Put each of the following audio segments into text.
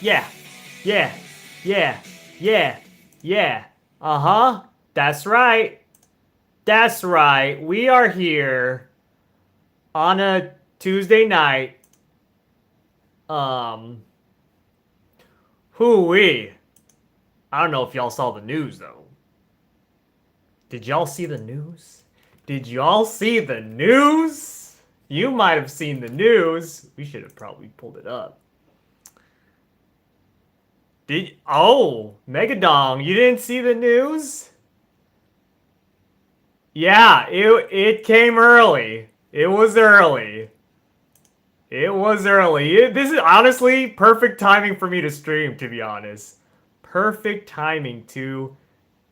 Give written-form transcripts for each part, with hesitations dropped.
Yeah. Yeah. Yeah. Yeah. Yeah. Uh-huh. That's right. That's right. We are here on a Tuesday night. Um, hoo-wee. I don't know if y'all saw the news though. Did y'all see the news? Did y'all see the news? You might have seen the news. We should have probably pulled it up. Megadong, you didn't see the news? Yeah, it came early. It was early. It was early. This is honestly perfect timing for me to stream, to be honest. Perfect timing to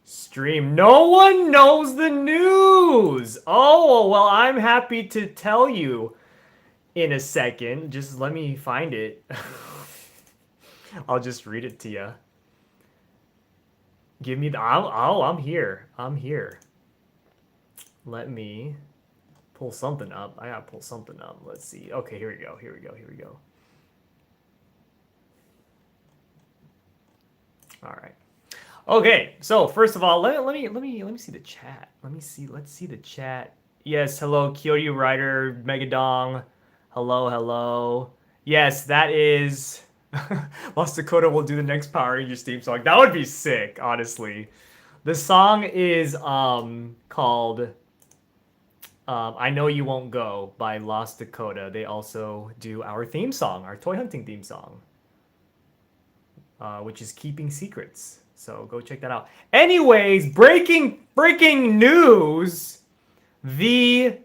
stream. No one knows the news. Oh, well, I'm happy to tell you in a second. Just let me find it. I'll just read it to you. Give me the. I'm here. I'm here. Let me pull something up. I gotta pull something up. Let's see. Okay, here we go. Here we go. Here we go. All right. Okay. So first of all, let me see the chat. Let's see the chat. Yes. Hello, Kyoto Rider, Megadong. Hello. Hello. Yes, that is. Lost Dakota will do the next Power Rangers theme song. That would be sick, honestly. The song is called I Know You Won't Go by Lost Dakota. They also do our theme song, our toy hunting theme song, which is Keeping Secrets. So go check that out. Anyways, breaking news. The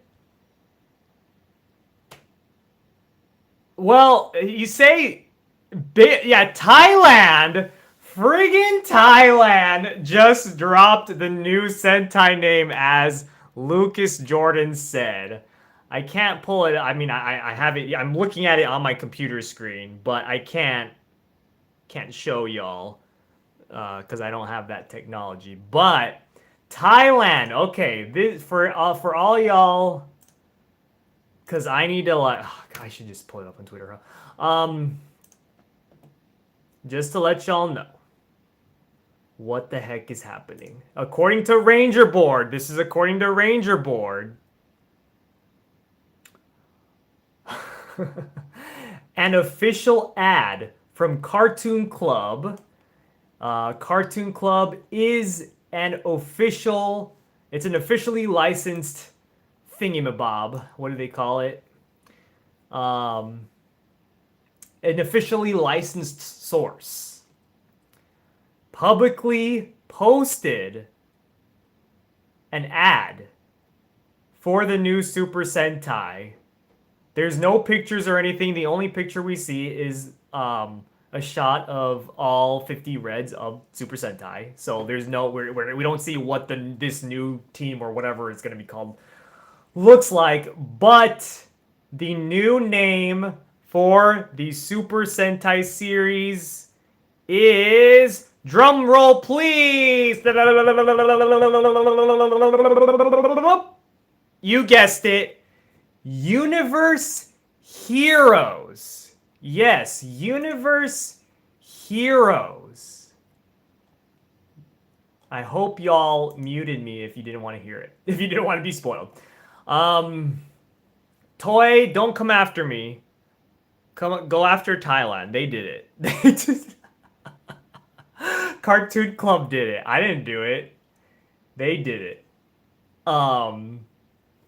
well, you say, yeah, Thailand. Friggin' Thailand just dropped the new Sentai name as Lucas Jordan said. I can't pull it. I mean, I have it. I'm looking at it on my computer screen, but I can't show y'all because I don't have that technology. But Thailand, okay, this for all y'all, because I need to like, oh, I should just pull it up on Twitter. Huh? Just to let y'all know what the heck is happening. According to Ranger Board, this is according to Ranger Board. An official ad from Cartoon Club. Cartoon Club is an official, it's an officially licensed thingamabob. What do they call it? Um, an officially licensed source. Publicly posted an ad for the new Super Sentai. There's no pictures or anything. The only picture we see is a shot of all 50 Reds of Super Sentai. So there's no we don't see what this new team or whatever it's gonna be called looks like. But the new name for the Super Sentai series is, drum roll please. You guessed it. Universe Heroes. Yes, Universe Heroes. I hope y'all muted me if you didn't want to hear it. If you didn't want to be spoiled. Toy, don't come after me. Go after Thailand. They did it. They just Cartoon Club did it. I didn't do it. They did it.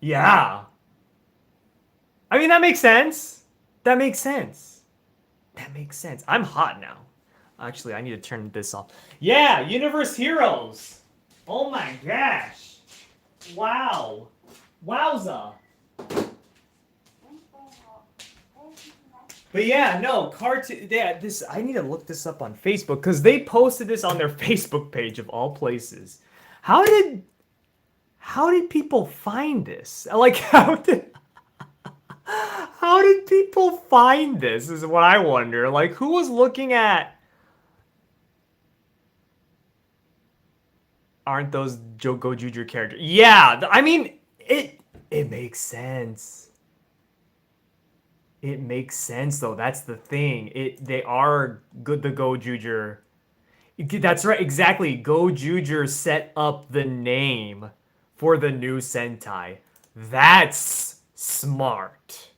Yeah. I mean, that makes sense. That makes sense. That makes sense. I'm hot now. Actually, I need to turn this off. Yeah, Universe Heroes. Oh my gosh. Wow. Wowza. But yeah, no, cartoon. Yeah, this. I need to look this up on Facebook because they posted this on their Facebook page of all places. How did people find this? Like, how did people find this? Is what I wonder. Like, who was looking at? Aren't those Gozyuger characters? Yeah, I mean, it makes sense. It makes sense though. That's the thing. They are good. The Gojuger. That's right. Exactly. Gojuger set up the name for the new Sentai. That's smart.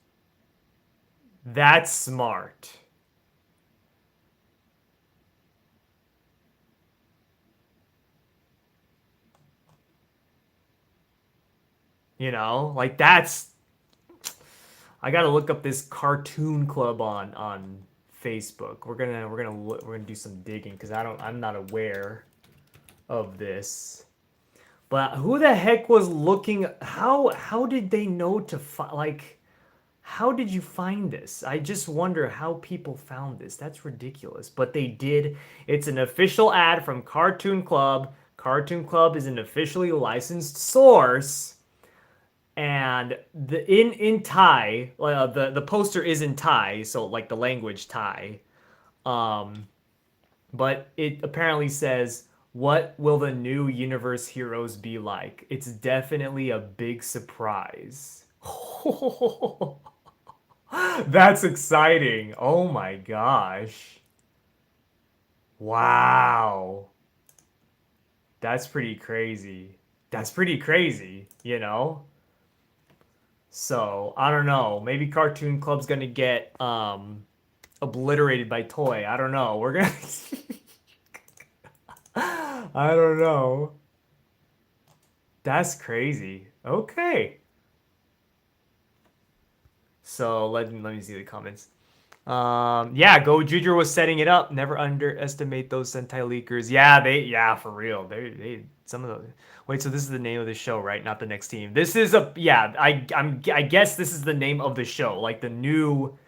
That's smart. Like that's. I gotta look up this cartoon club on Facebook. We're gonna do some digging because I'm not aware of this. But who the heck was looking? How did they know to like? How did you find this? I just wonder how people found this. That's ridiculous. But they did. It's an official ad from Cartoon Club. Cartoon Club is an officially licensed source. And in Thai, the poster is in Thai, so like the language Thai. Um, but it apparently says, "What will the new universe heroes be like?" It's definitely a big surprise. That's exciting. Oh my gosh. Wow. That's pretty crazy. That's pretty crazy. So, I don't know. Maybe Cartoon Club's gonna get obliterated by Toy. I don't know. We're gonna I don't know. That's crazy. Okay. So let me see the comments. Yeah, Gojuger was setting it up. Never underestimate those Sentai leakers. Yeah, for real. They some of the wait. So this is the name of the show, right? Not the next team. This is a yeah. I guess this is the name of the show. Like the new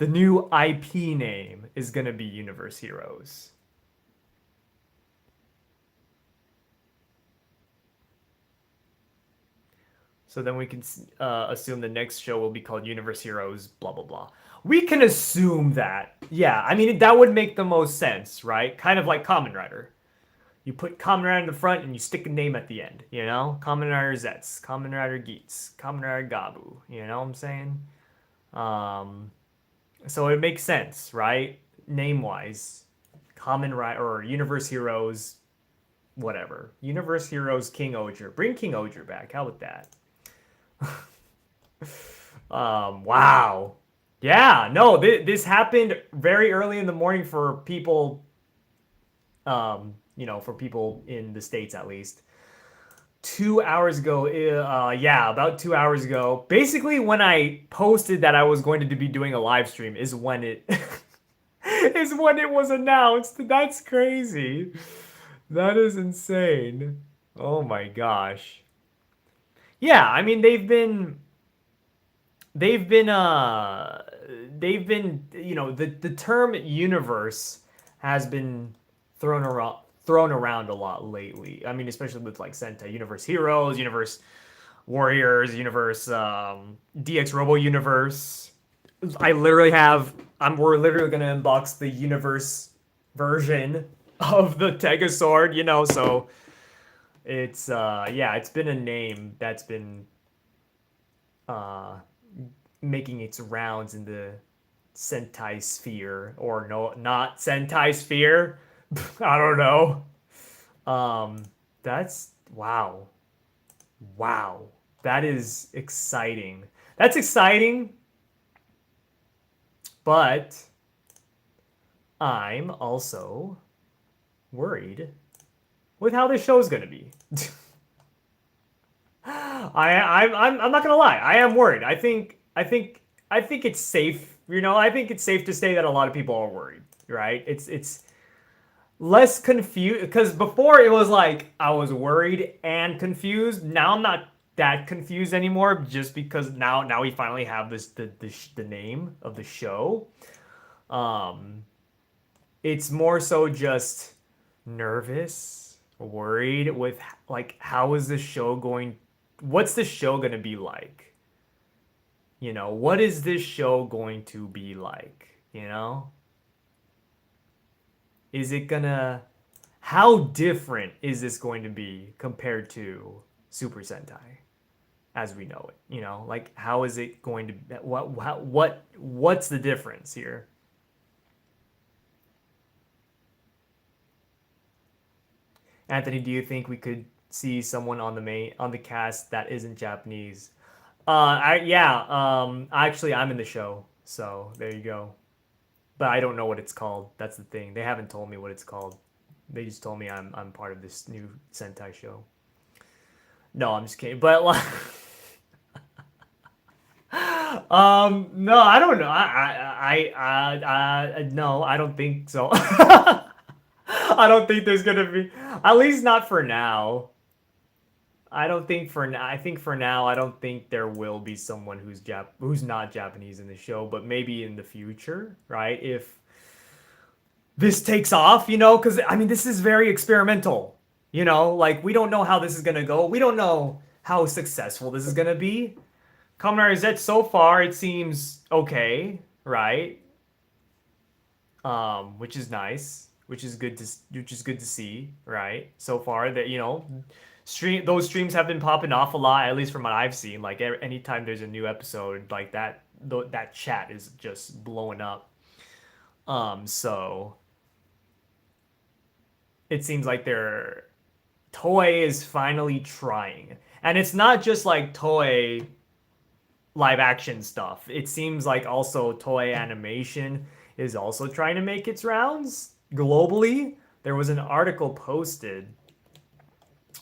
IP name is gonna be Universe Heroes. So then we can assume the next show will be called Universe Heroes. Blah blah blah. We can assume that. Yeah, I mean that would make the most sense, right? Kind of like Kamen Rider. You put Kamen Rider in the front and you stick a name at the end. Kamen Rider Zets, Kamen Rider Geats, Kamen Rider Gabu. You know what I'm saying? Um, so it makes sense, right? Name wise. Kamen Rider or Universe Heroes, whatever. Universe Heroes King Oger. Bring King Oger back. How about that? Wow. Yeah, no, this happened very early in the morning for people, for people in the States at least. 2 hours ago, yeah, about 2 hours ago. Basically, when I posted that I was going to be doing a live stream is when it is when it was announced. That's crazy. That is insane. Oh my gosh. Yeah, I mean they've been they've been the term universe has been thrown around a lot lately. I mean, especially with like Sentai Universe Heroes, Universe Warriors, Universe DX Robo Universe. I literally have we're literally gonna unbox the universe version of the Tega sword, so it's yeah, it's been a name that's been uh making its rounds in the Sentai sphere, or no, not Sentai sphere. I don't know. Um, that's wow, wow. That is exciting. That's exciting, but I'm also worried with how this show's gonna be. I'm not gonna lie. I am worried. I think it's safe. I think it's safe to say that a lot of people are worried. Right? It's less confused because before it was like I was worried and confused. Now I'm not that confused anymore, just because now we finally have the name of the show. Um, it's more so just nervous, worried with like how is this show going? What's the show gonna be like? What is this show going to be like? Is it gonna How different is this going to be compared to Super Sentai? as we know it. Like how is it going to what's the difference here? Anthony, do you think we could see someone on the cast that isn't Japanese? Yeah. Actually, I'm in the show, so there you go. But I don't know what it's called. That's the thing. They haven't told me what it's called. They just told me I'm part of this new Sentai show. No, I'm just kidding. But like, no, I don't know. No, I don't think so. I don't think there's gonna be, at least not for now. I don't think for now. I think for now, I don't think there will be someone who's not Japanese in the show, but maybe in the future, right? If this takes off, because I mean, this is very experimental. Like we don't know how this is gonna go. We don't know how successful this is gonna be. Kamen Rider Z so far it seems okay, right? Which is nice, which is good to see, right? So far that those streams have been popping off a lot, at least from what I've seen. Like anytime there's a new episode like that, that chat is just blowing up. So it seems like Toei is finally trying, and it's not just like Toei live action stuff. It seems like also Toei Animation is also trying to make its rounds globally. There was an article posted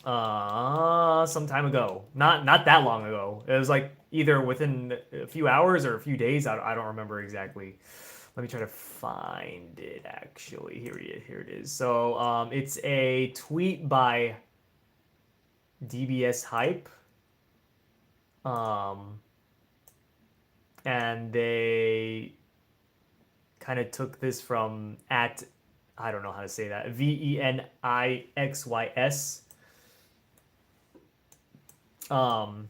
some time ago. Not that long ago. It was like either within a few hours or a few days. I don't remember exactly. Let me try to find it actually. Here it is. So it's a tweet by DBS Hype. Um and they kind of took this from at, I don't know how to say that, VENIXYS um,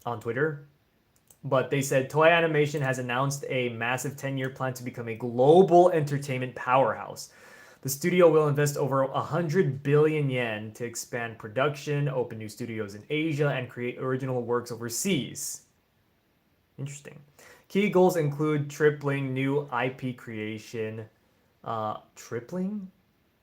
on Twitter. But they said Toei Animation has announced a massive 10-year plan to become a global entertainment powerhouse. The studio will invest over 100 billion yen to expand production, open new studios in Asia, and create original works overseas. Interesting. Key goals include tripling new IP creation. Tripling?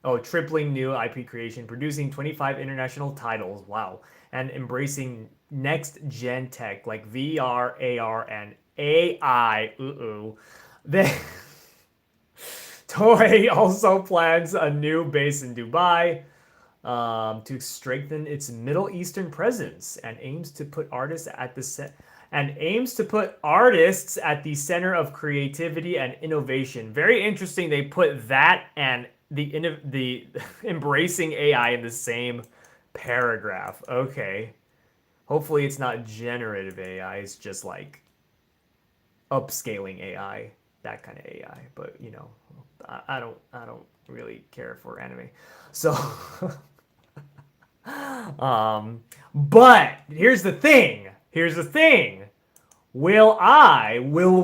Oh, tripling new IP creation, producing 25 international titles. Wow. And embracing next gen tech like VR, AR, and AI. Ooh. They Toei also plans a new base in Dubai to strengthen its Middle Eastern presence and aims to put artists at the center of creativity and innovation. Very interesting. They put that and the embracing AI in the same paragraph. Okay. Hopefully it's not generative AI. It's just like upscaling AI, that kind of AI. But I don't really care for anime. So but here's the thing. Here's the thing. Will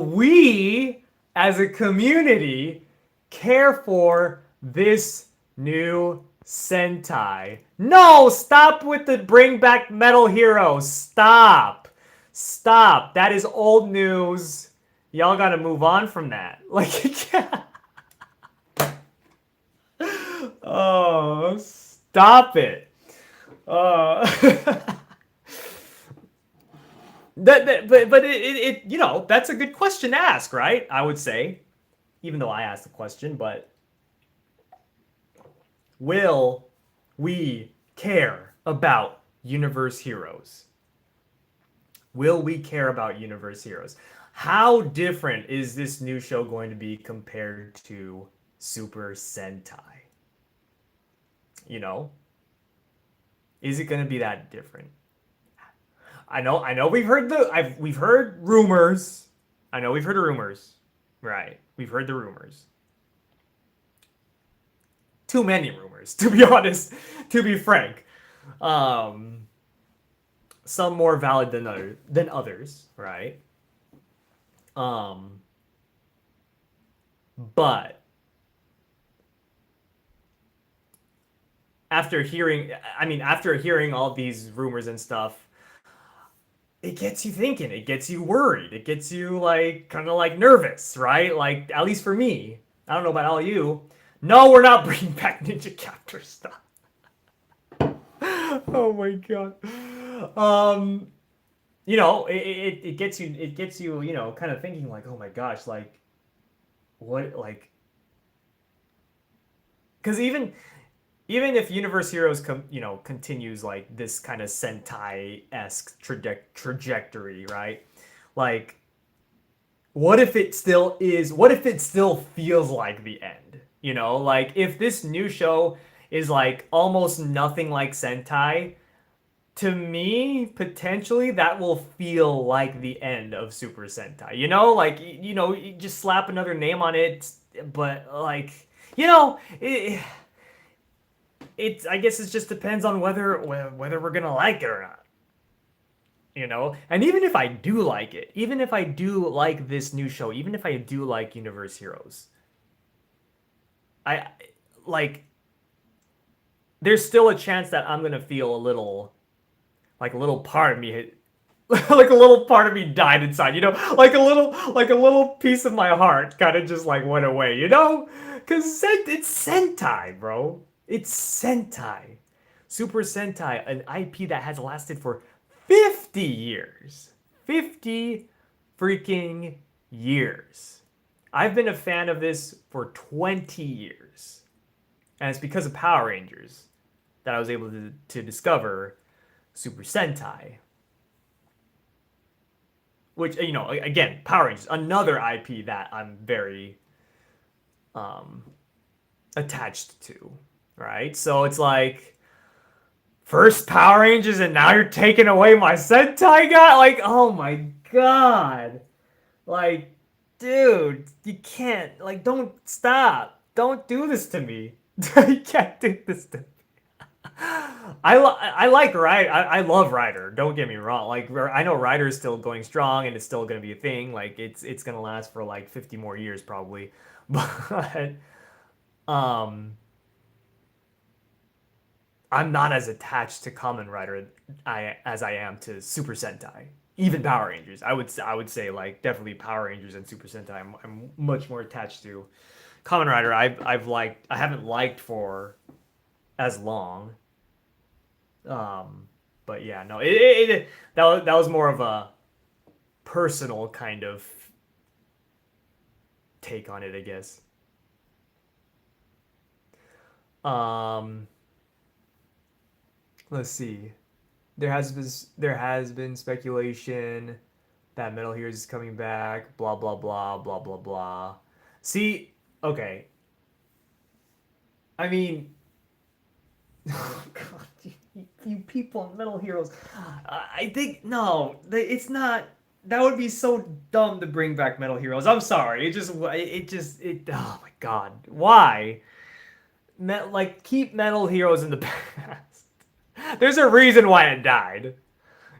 we, as a community, care for this new Sentai? No, stop with the bring back Metal Hero. Stop. Stop. That is old news. Y'all gotta move on from that. Like, oh, stop it. Uh, but that's a good question to ask, right? I would say, even though I asked the question, but will we care about universe heroes? Will we care about universe heroes? How different is this new show going to be compared to Super Sentai? You know, is it going to be that different? I know we've heard rumors. I know we've heard rumors. Right. We've heard the rumors. Too many rumors, to be honest, to be frank. Um some more valid than others, right? Um but after hearing all these rumors and stuff, it gets you thinking, it gets you worried, it gets you like kind of like nervous, right? Like at least for me. I don't know about all you. No, we're not bringing back Ninja Captor stuff. Oh my god. Um, it gets you, kind of thinking like, oh my gosh, like what, like, because even if Universe Heroes continues like this kind of Sentai esque trajectory, right? Like, what if it still feels like the end? Like if this new show is like almost nothing like Sentai, to me, potentially that will feel like the end of Super Sentai. Like you just slap another name on it, but like it's I guess it just depends on whether we're gonna like it or not. And even if I do like it, even if I do like this new show, even if I do like Universe Heroes, I like there's still a chance that I'm gonna feel a little like a little part of me like a little part of me died inside, like a little piece of my heart kind of just like went away, because it's Sentai, bro. It's Sentai. Super Sentai, an IP that has lasted for 50 years. 50 freaking years. I've been a fan of this for 20 years. And it's because of Power Rangers that I was able to discover Super Sentai. Which, again, Power Rangers, another IP that I'm very um, attached to, right? So it's like, first Power Rangers and now you're taking away my Sentai guy? Like, oh my god. Like, dude, you can't. Like, don't stop. Don't do this to me. You can't do this to me. I like Ryder. I love Ryder. Don't get me wrong. Like I know Ryder's still going strong and it's still gonna be a thing. Like it's gonna last for like 50 more years probably. But um, I'm not as attached to Kamen Rider as I am to Super Sentai. Even Power Rangers. I would say like definitely Power Rangers and Super Sentai. I'm much more attached to. Kamen Rider. I haven't liked for as long. Um, but yeah, no, that was more of a personal kind of take on it, I guess. Um, let's see. There has been speculation that Metal Gear is coming back. Blah blah blah blah blah blah. See, okay. I mean, oh God, you people in Metal Heroes. I think no, it's not. That would be so dumb to bring back Metal Heroes. I'm sorry. It. Oh my God, why? Like keep Metal Heroes in the past. There's a reason why it died.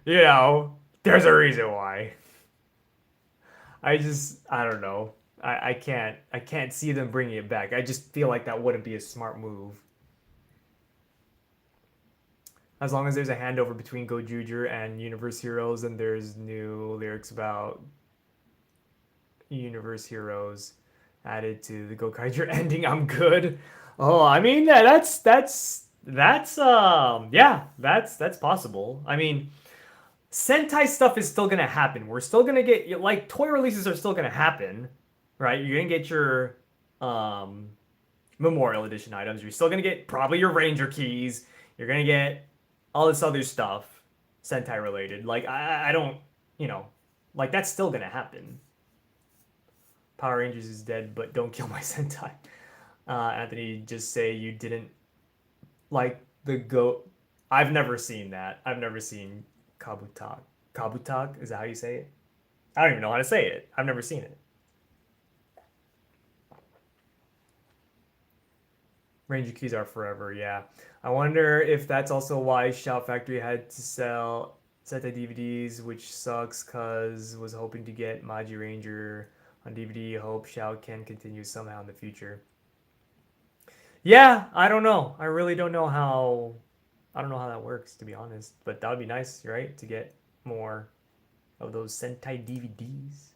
There's a reason why. I don't know. I can't see them bringing it back. I just feel like that wouldn't be a smart move. As long as there's a handover between Gozyuger and Universe Heroes, and there's new lyrics about Universe Heroes added to the Gokaiger ending, I'm good. Oh, I mean, yeah, that's possible. I mean, Sentai stuff is still gonna happen. We're still gonna get like toy releases are still gonna happen, right? You're gonna get your um Memorial Edition items. You're still gonna get probably your Ranger keys. You're gonna get all this other stuff, Sentai related. Like I don't, you know, like that's still gonna happen. Power Rangers is dead, but don't kill my Sentai. Anthony, just say you didn't like the goat. I've never seen that. I've never seen Kabutak. Kabutak, is that how you say it? I don't even know how to say it. I've never seen it. Ranger keys are forever, yeah. I wonder if that's also why Shout Factory had to sell Sentai DVDs, which sucks because was hoping to get Maji Ranger on DVD. Hope Shout can continue somehow in the future. Yeah, I don't know. I really don't know how. I don't know how that works, to be honest. But that would be nice, right? To get more. of those Sentai DVDs.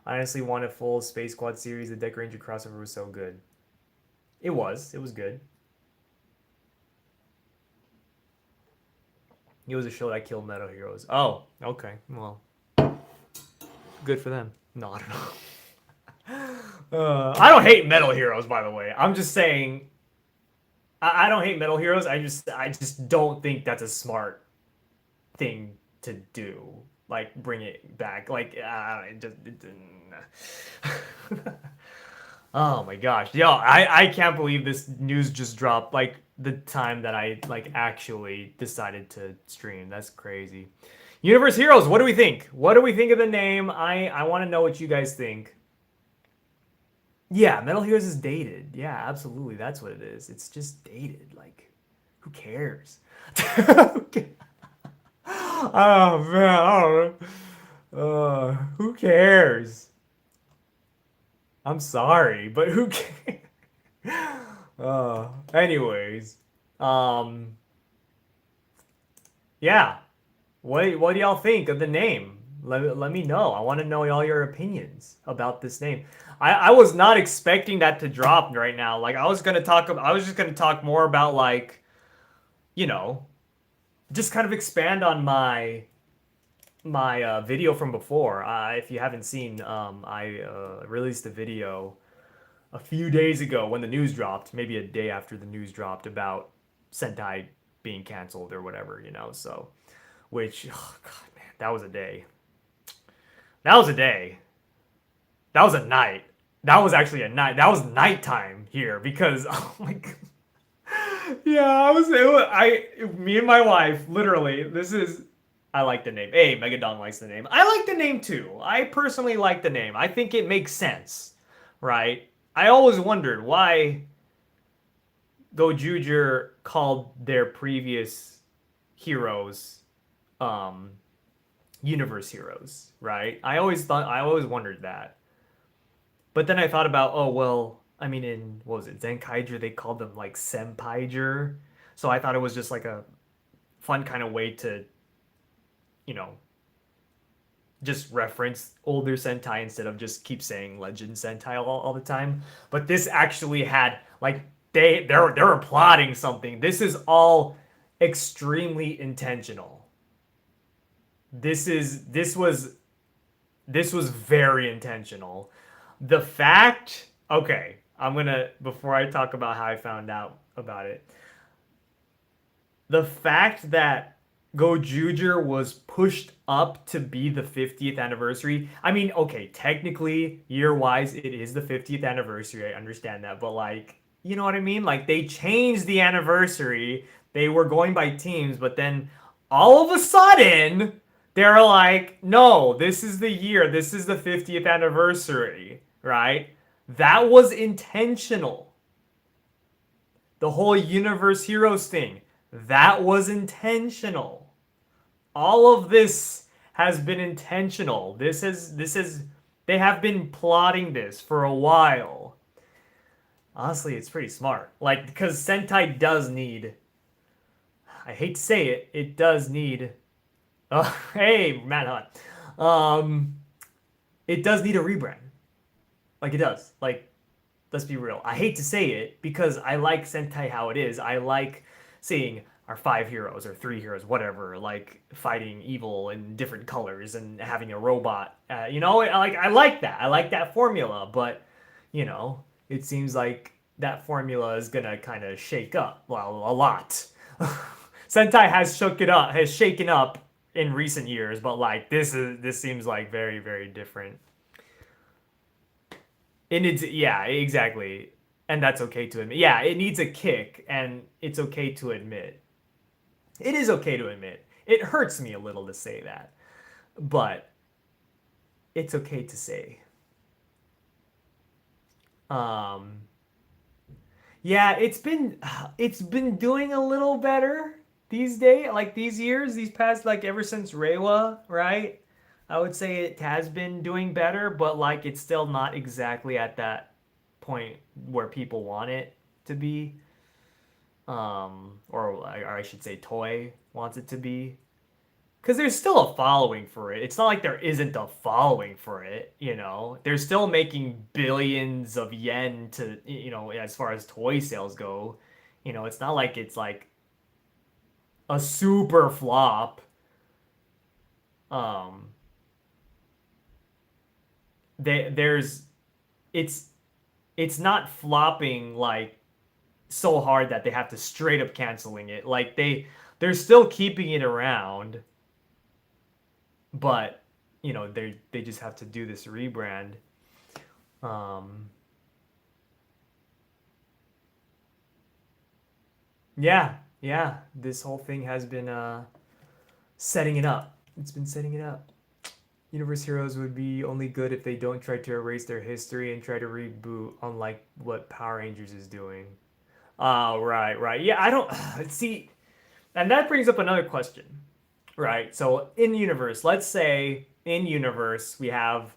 I honestly want a full Space Squad series. The Deck Ranger crossover was so good. It was. It was good. It was a show that killed Metal Heroes. Oh, okay. Well, good for them. No, I don't know. I don't hate Metal Heroes, by the way. I'm just saying I don't hate Metal Heroes. I just don't think that's a smart thing to do. Like bring it back. Like it just oh my gosh, yo, I can't believe this news just dropped. Like the time that I like actually decided to stream. That's crazy. Universe Heroes. What do we think? What do we think of the name? I want to know what you guys think. Yeah, Metal Heroes is dated. Yeah, absolutely. That's what it is. It's just dated. Like, who cares? Oh man, I don't know. Who cares? I'm sorry, but who cares? Anyways, um, yeah. What do y'all think of the name? Let me know. I want to know all your opinions about this name. I was not expecting that to drop right now. Like I was just gonna talk more about like, you know, just kind of expand on my video from before. If you haven't seen, I released a video a few days ago when the news dropped, maybe a day after the news dropped about Sentai being canceled or whatever, So, which, oh god, man, that was a day. That was a day. That was a night. That was actually a night. That was nighttime here because oh my god. Yeah, me and my wife, literally, I like the name. Hey, Megadon likes the name. I like the name too. I personally like the name. I think it makes sense, right? I always wondered why Gozyuger called their previous heroes, um, universe heroes, right? I always wondered that. But then I thought about, oh well, I mean, in what was it, Zenkaiger, they called them like Senpaiger. So I thought it was just like a fun kind of way to, you know, just reference older Sentai instead of just keep saying Legend Sentai all the time. But this actually had like they're plotting something. This is all extremely intentional. This was very intentional. The fact, okay, I'm gonna before I talk about how I found out about it, the fact that Gojuger was pushed up to be the 50th anniversary. I mean, okay, technically, year-wise, it is the 50th anniversary. I understand that, but like, you know what I mean? Like they changed the anniversary. They were going by teams, but then all of a sudden, they're like, "No, this is the year. This is the 50th anniversary." Right? That was intentional. The whole Universe Heroes thing, that was intentional. All of this has been intentional. This is they have been plotting this for a while. Honestly, it's pretty smart. Like because Sentai does need, I hate to say it, it does need hey, Matt Hunt. It does need a rebrand. Like it does. Like let's be real. I hate to say it because I like Sentai how it is. I like seeing our five heroes or three heroes, whatever, like fighting evil in different colors and having a robot. I like that. I like that formula, but it seems like that formula is gonna kind of shake up. Well, a lot. Sentai has shook it up, has shaken up in recent years, but like this seems like very very different. And it's yeah, exactly. And that's okay to admit. Yeah, it needs a kick, and it's okay to admit. It is okay to admit. It hurts me a little to say that, but it's okay to say. Um, yeah, it's been doing a little better these days, like these years, these past like ever since Reiwa, right? I would say it has been doing better, but like it's still not exactly at that point where people want it to be. Or I should say Toy wants it to be. Because there's still a following for it. It's not like there isn't a following for it, you know. They're still making billions of yen to, you know, as far as toy sales go. You know, it's not like it's like a super flop. Um, there's it's it's not flopping like so hard that they have to straight up canceling it. Like they're still keeping it around, but you know, they just have to do this rebrand. Um, yeah, yeah. This whole thing has been setting it up. It's been setting it up. Universe Heroes would be only good if they don't try to erase their history and try to reboot, unlike what Power Rangers is doing. Oh, right, right. Yeah, I don't see, and that brings up another question, right? So in universe, let's say in universe we have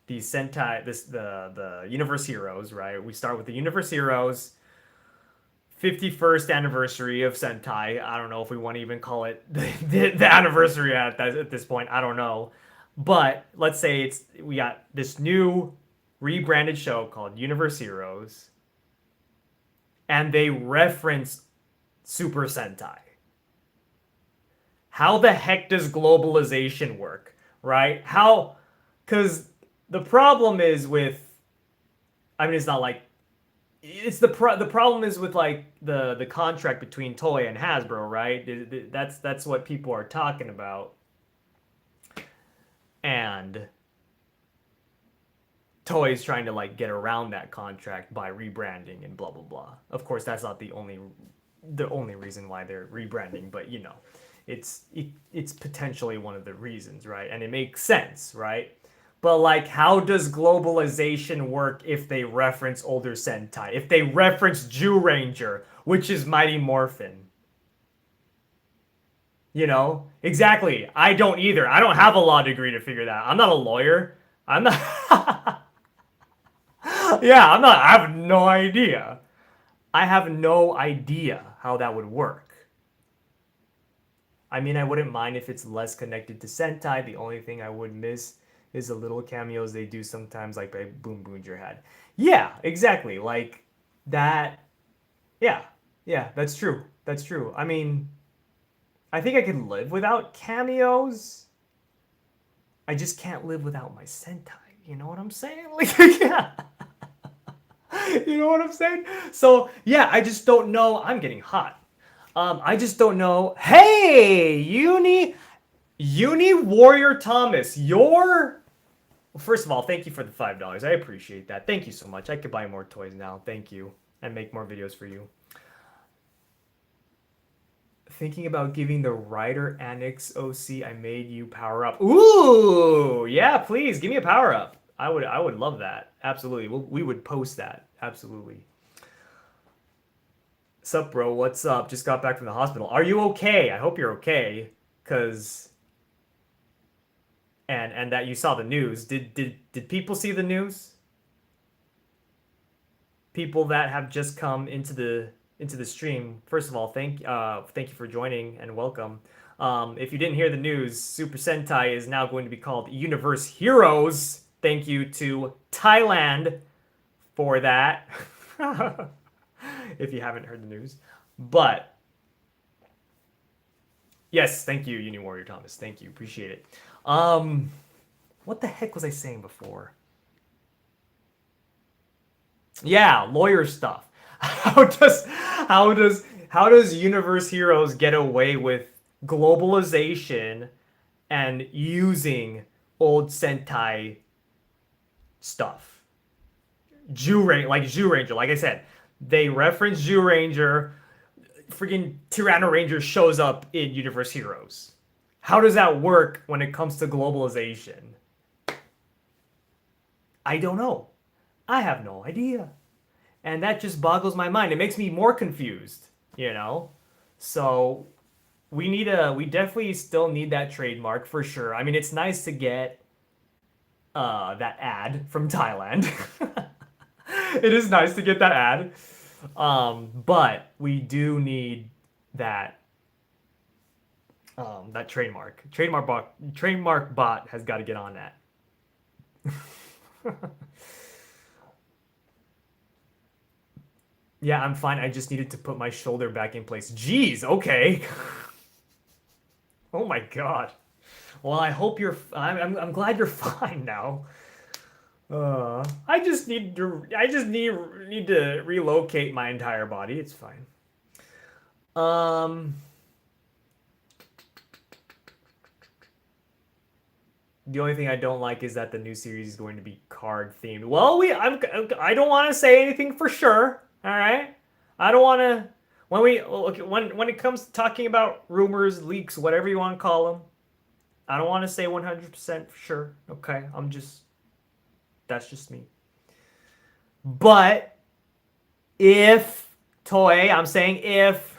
the Sentai, the Universe Heroes, right? We start with the Universe Heroes, 51st anniversary of Sentai. I don't know if we want to even call it the anniversary at this point. I don't know. But let's say we got this new rebranded show called Universe Heroes, and they reference Super Sentai. How the heck does globalization work, right? How, because the problem is with, I mean, it's not like it's the problem is with like the contract between Toei and Hasbro, right? That's what people are talking about, and Toei's trying to like get around that contract by rebranding and blah blah blah. Of course, that's not the only reason why they're rebranding, but you know, it's potentially one of the reasons, right? And it makes sense, right? But like, how does globalization work if they reference older Sentai? If they reference Jew Ranger, which is Mighty Morphin? You know? Exactly. I don't either. I don't have a law degree to figure that out. I'm not a lawyer. I'm not Yeah, I'm not I have no idea. I have no idea how that would work. I mean, I wouldn't mind if it's less connected to Sentai. The only thing I would miss is the little cameos they do sometimes, like by Boom Boom Your Head. Yeah, exactly. Like that. Yeah, yeah, that's true. That's true. I mean, I think I can live without cameos. I just can't live without my Sentai. You know what I'm saying? Like, yeah. You know what I'm saying? So, yeah, I just don't know. I'm getting hot. I just don't know. Hey, Uni Warrior Thomas, first of all, thank you for the $5. I appreciate that. Thank you so much. I could buy more toys now. Thank you, and make more videos for you. Thinking about giving the writer Annex OC I made you power up. Ooh, yeah, please give me a power up. I would love that. Absolutely. We would post that. Absolutely. Sup, bro? What's up? Just got back from the hospital. Are you okay? I hope you're okay. Cause and that you saw the news. Did people see the news? People that have just come into the stream. First of all, thank you for joining and welcome. If you didn't hear the news, Super Sentai is now going to be called Universe Heroes. Thank you to Thailand for that. If you haven't heard the news, but yes, thank you, Uni Warrior Thomas. Thank you, appreciate it. Um, what the heck was I saying before? Yeah, lawyer stuff. How does Universe Heroes get away with globalization and using old Sentai stuff? Jew Ranger, like I said, they reference Jew Ranger. Freaking Tyranno Ranger shows up in Universe Heroes. How does that work when it comes to globalization? I don't know. I have no idea. And that just boggles my mind. It makes me more confused, you know? So we definitely still need that trademark for sure. I mean, it's nice to get that ad from Thailand. It is nice to get that ad. But we do need that That trademark bot has got to get on that. Yeah, I'm fine. I just needed to put my shoulder back in place. Jeez, okay. Oh my god. Well, I hope you're. I'm glad you're fine now. I just need to relocate my entire body. It's fine. Um, the only thing I don't like is that the new series is going to be card themed. Well, I don't want to say anything for sure. All right, I don't want to. When it comes to talking about rumors, leaks, whatever you want to call them, I don't want to say 100% for sure. Okay, that's just me. But if I'm saying if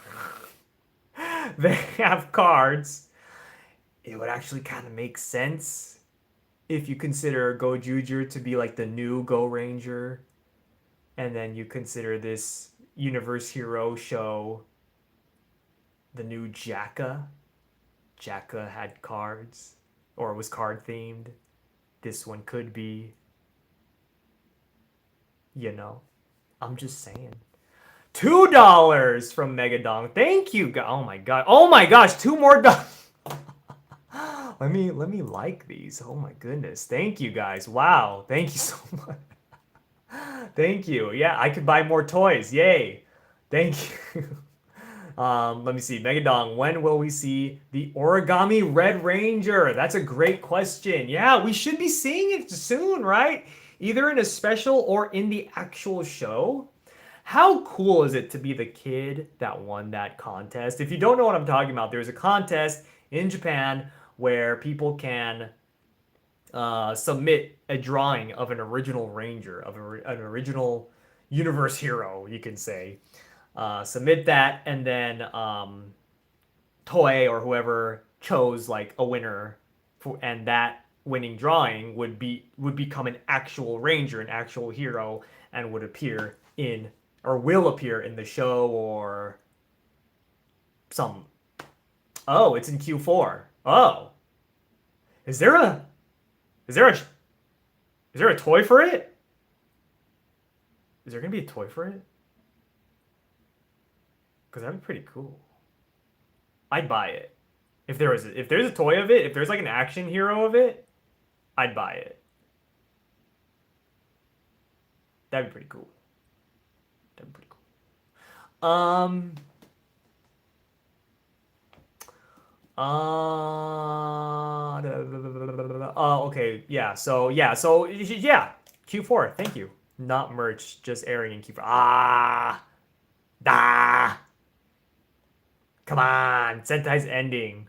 they have cards, it would actually kind of make sense if you consider Gozyuger to be like the new Go Ranger, and then you consider this Universe Hero show the new Jacka. Jacka had cards, or was card themed. This one could be, you know. I'm just saying. $2 from Megadong. Thank you. Oh my god. Oh my gosh. Two more dollars. Let me like these. Oh my goodness. Thank you guys. Wow. Thank you so much. Thank you. Yeah, I could buy more toys. Yay. Thank you. Let me see. Megadong, when will we see the Origami Red Ranger? That's a great question. Yeah, we should be seeing it soon, right? Either in a special or in the actual show. How cool is it to be the kid that won that contest? If you don't know what I'm talking about, there's a contest in Japan where people can submit a drawing of an original ranger, of an original universe hero, you can say. Submit that, and then Toei or whoever chose like a winner, and that winning drawing would become an actual ranger, an actual hero, and would appear in or will appear in the show or some. Oh, it's in Q4. Oh, is there a is there a is there a toy for it? Is there gonna be a toy for it? Because that'd be pretty cool. I'd buy it. If there's a toy of it, if there's like an action hero of it, I'd buy it. That'd be pretty cool. That'd be pretty cool. Okay. Yeah. Q4. Thank you. Not merch, just airing in Q4. Da. Come on, Sentai's ending.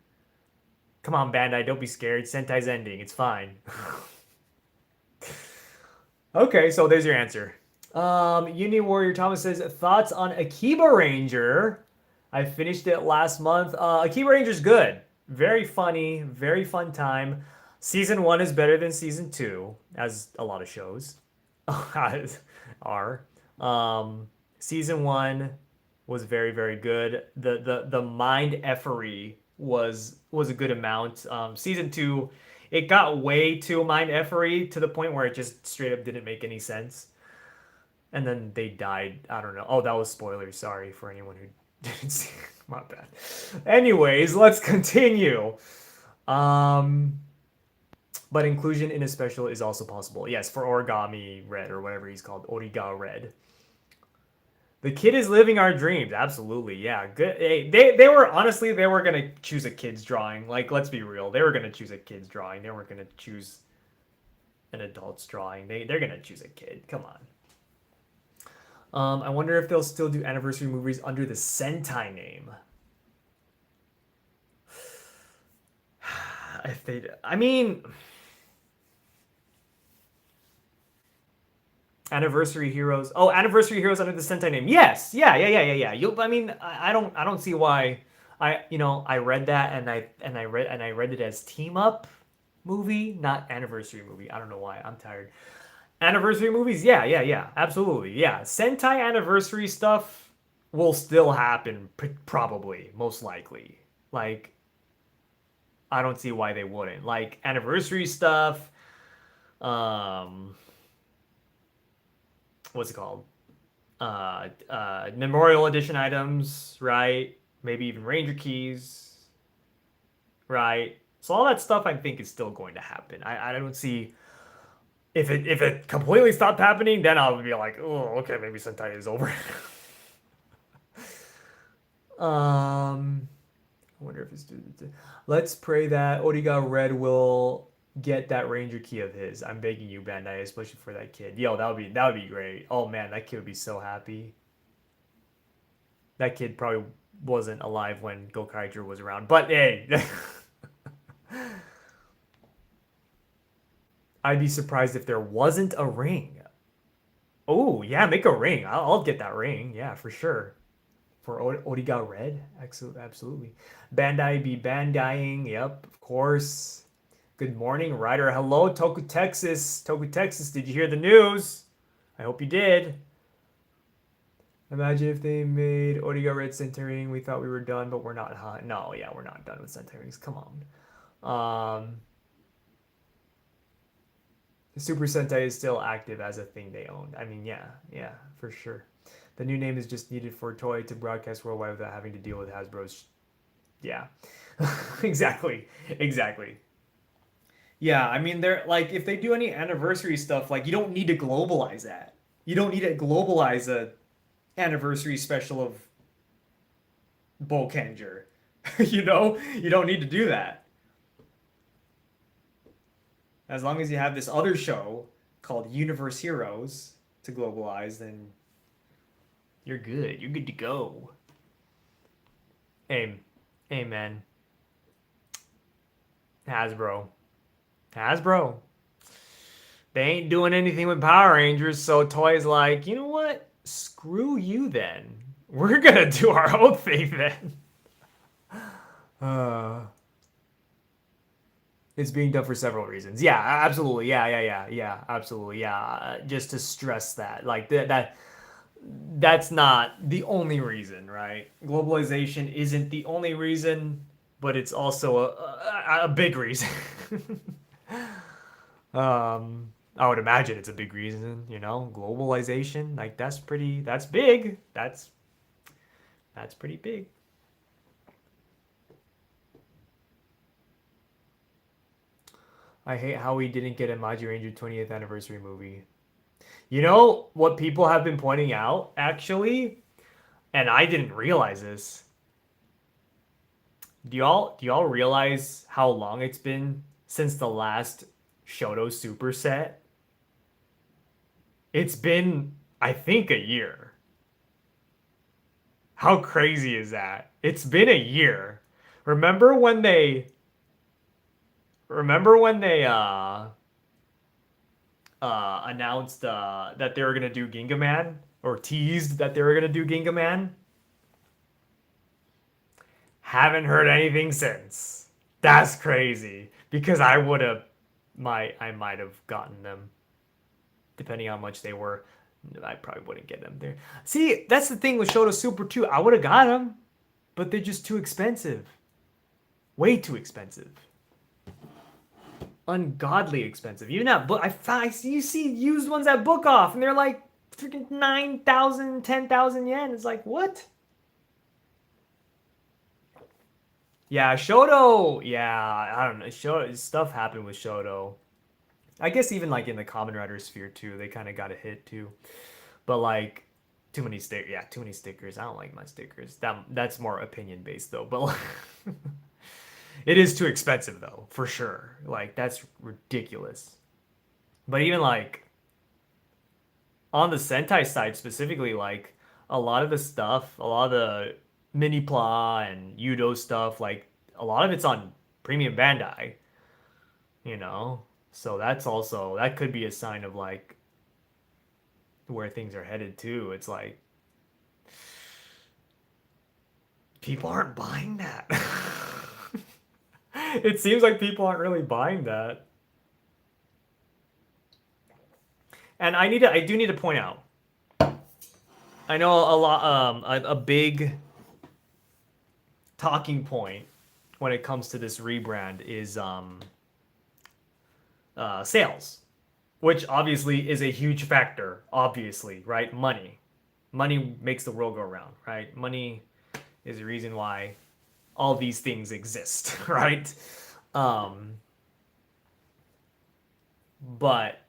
Come on, Bandai, don't be scared. Sentai's ending. It's fine. Okay, so there's your answer. Uni Warrior Thomas says thoughts on Akiba Ranger. I finished it last month. Akiba Ranger's good. Very funny, very fun time. Season 1 is better than season 2, as a lot of shows are. Season 1 was very, very good. The mind effery was a good amount. Season 2, it got way too mind effery to the point where it just straight up didn't make any sense. And then they died. I don't know. Oh, that was spoilers. Sorry for anyone who didn't see. My bad. Anyways, let's continue. But inclusion in a special is also possible. Yes, for Origami Red or whatever he's called, Origa Red. The kid is living our dreams. Absolutely, yeah. Good. Hey, they were honestly they were gonna choose a kid's drawing. Like, let's be real. They were gonna choose a kid's drawing. They weren't gonna choose an adult's drawing. They're gonna choose a kid. Come on. I wonder if they'll still do anniversary movies under the Sentai name. If they, I mean, anniversary heroes. Oh, anniversary heroes under the Sentai name. Yes, yeah. I mean, I don't see why. I read that and I read it as team up movie, not anniversary movie. I don't know why. I'm tired. Anniversary movies, yeah, absolutely, yeah. Sentai anniversary stuff will still happen, probably, most likely. Like, I don't see why they wouldn't. Like anniversary stuff, um, what's it called? Memorial edition items, right? Maybe even Ranger keys, right? So all that stuff I think is still going to happen. I don't see if it completely stopped happening, then I would be like, oh, okay, maybe Sentai is over. I wonder if it's. Let's pray that Odiga Red will get that Ranger key of his. I'm begging you, Bandai, especially for that kid. Yo, that would be great. Oh man, that kid would be so happy. That kid probably wasn't alive when Gokaiger was around, but hey, I'd be surprised if there wasn't a ring. Oh yeah, make a ring. I'll get that ring. Yeah, for sure. For Odiga Red, absolutely. Bandai be Bandaiing. Yep, of course. Good morning, Ryder. Hello, Toku, Texas. Toku, Texas. Did you hear the news? I hope you did. Imagine if they made Odiga Red centering. We thought we were done, but we're not, huh? No, yeah, we're not done with centerings. Come on. The Super Sentai is still active as a thing they own. I mean, yeah, for sure. The new name is just needed for Toei to broadcast worldwide without having to deal with Hasbro's. Yeah, exactly. Yeah, I mean, they're like, if they do any anniversary stuff, like, you don't need to globalize that. You don't need to globalize a anniversary special of Bokenger. You don't need to do that. As long as you have this other show called Universe Heroes to globalize, then you're good. You're good to go. Amen. Hasbro. They ain't doing anything with Power Rangers, so Toy's like, you know what? Screw you then. We're gonna do our own thing then. It's being done for several reasons. Yeah, absolutely. Yeah, absolutely. Yeah, just to stress that, like that's not the only reason, right? Globalization isn't the only reason, but it's also a big reason. I would imagine it's a big reason, globalization, like that's big. That's pretty big. I hate how we didn't get a Maji Ranger 20th anniversary movie. You know what people have been pointing out, actually, and I didn't realize this. Do y'all realize how long it's been since the last Shoto superset? It's been, I think, a year. How crazy is that? It's been a year. Remember when they remember when they announced that they were gonna do Ginga Man, or teased that they were gonna do Ginga Man? Haven't heard anything since. That's crazy. Because I might have gotten them, depending on how much they were. I probably wouldn't get them there. See, that's the thing with Shoto Super 2. I would have got them, but they're just too expensive. Way too expensive. Ungodly expensive. Even at book, you see used ones at Book Off, and they're like freaking 9,000, 10,000 yen. It's like, what? Yeah, Shoto. Yeah, I don't know. Shoto stuff happened with Shoto. I guess even like in the Common Rider sphere too, they kind of got a hit too. But like too many stickers. Yeah, too many stickers. I don't like my stickers. That's more opinion based though. But like, it is too expensive though, for sure. Like that's ridiculous. But even like on the Sentai side specifically, like a lot of the stuff, a lot of the mini pla and Yudo stuff, like a lot of it's on Premium Bandai, you know? So that could be a sign of like where things are headed too. It's like people aren't buying that. It seems like people aren't really buying that. And I do need to point out. I know a big talking point when it comes to this rebrand is sales, which obviously is a huge factor. Obviously, right? Money makes the world go round, right? Money is the reason why all these things exist, right? Um, but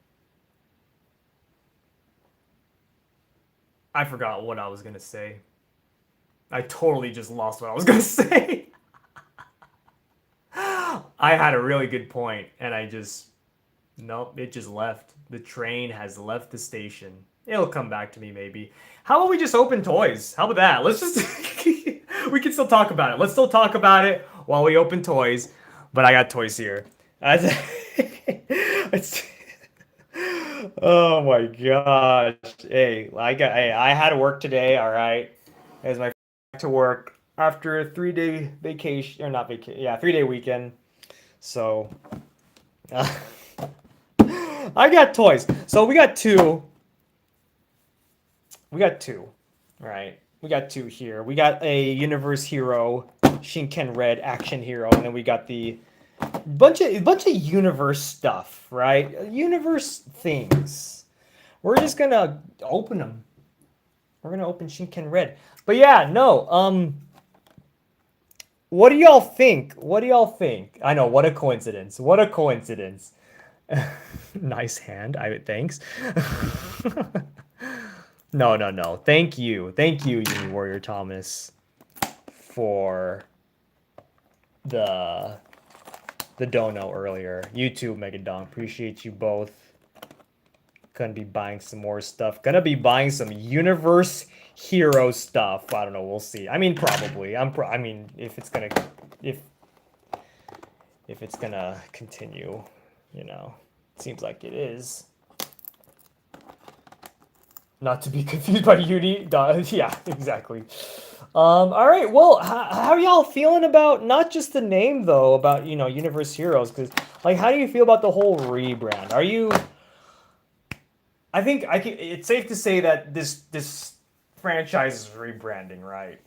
I forgot what I was gonna say. I totally just lost what I was gonna say. I had a really good point, and I just nope, it just left. The train has left the station. It'll come back to me maybe. How about we just open toys? How about that? Let's just we can still talk about it. Let's still talk about it while we open toys. But I got toys here. It's, oh my gosh. Hey, I had to work today, all right. As my to work after a 3-day vacation or not vacation, yeah, 3-day weekend. So uh, I got toys. So we got two. We got two, right? We got two here. We got a Universe Hero, Shinken Red action hero, and then we got the bunch of universe stuff, right? Universe things. We're just gonna open them. We're gonna open Shinken Red. But yeah, no. What do y'all think? What do y'all think? I know, what a coincidence. What a coincidence. Nice hand. Thanks. No. Thank you, Uni Warrior Thomas, for the dono earlier. You too, Megadon. Appreciate you both. Gonna be buying some more stuff. Gonna be buying some Universe Hero stuff. I don't know. We'll see. I mean, probably. I mean, if it's gonna continue, it seems like it is. Not to be confused by Uni. Yeah, exactly. All right. Well, how are y'all feeling about not just the name though, about Universe Heroes? Because how do you feel about the whole rebrand? Are you? I think it's safe to say that this franchise is rebranding, right?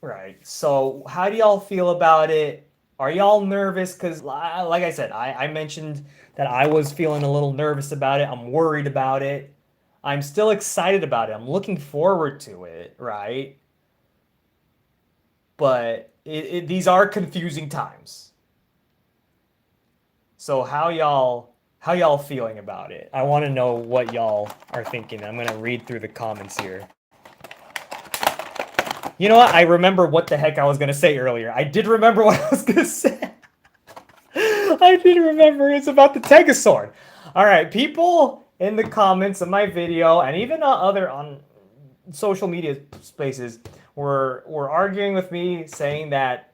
Right. So how do y'all feel about it? Are y'all nervous? Because like I said, I mentioned that I was feeling a little nervous about it. I'm worried about it. I'm still excited about it. I'm looking forward to it, right? But these are confusing times. So how y'all feeling about it? I want to know what y'all are thinking. I'm gonna read through the comments here. You know what? I remember what the heck I was gonna say earlier. I did remember what I was gonna say. I did remember. It's about the Tegasword. All right, people in the comments of my video and even on social media spaces were arguing with me, saying that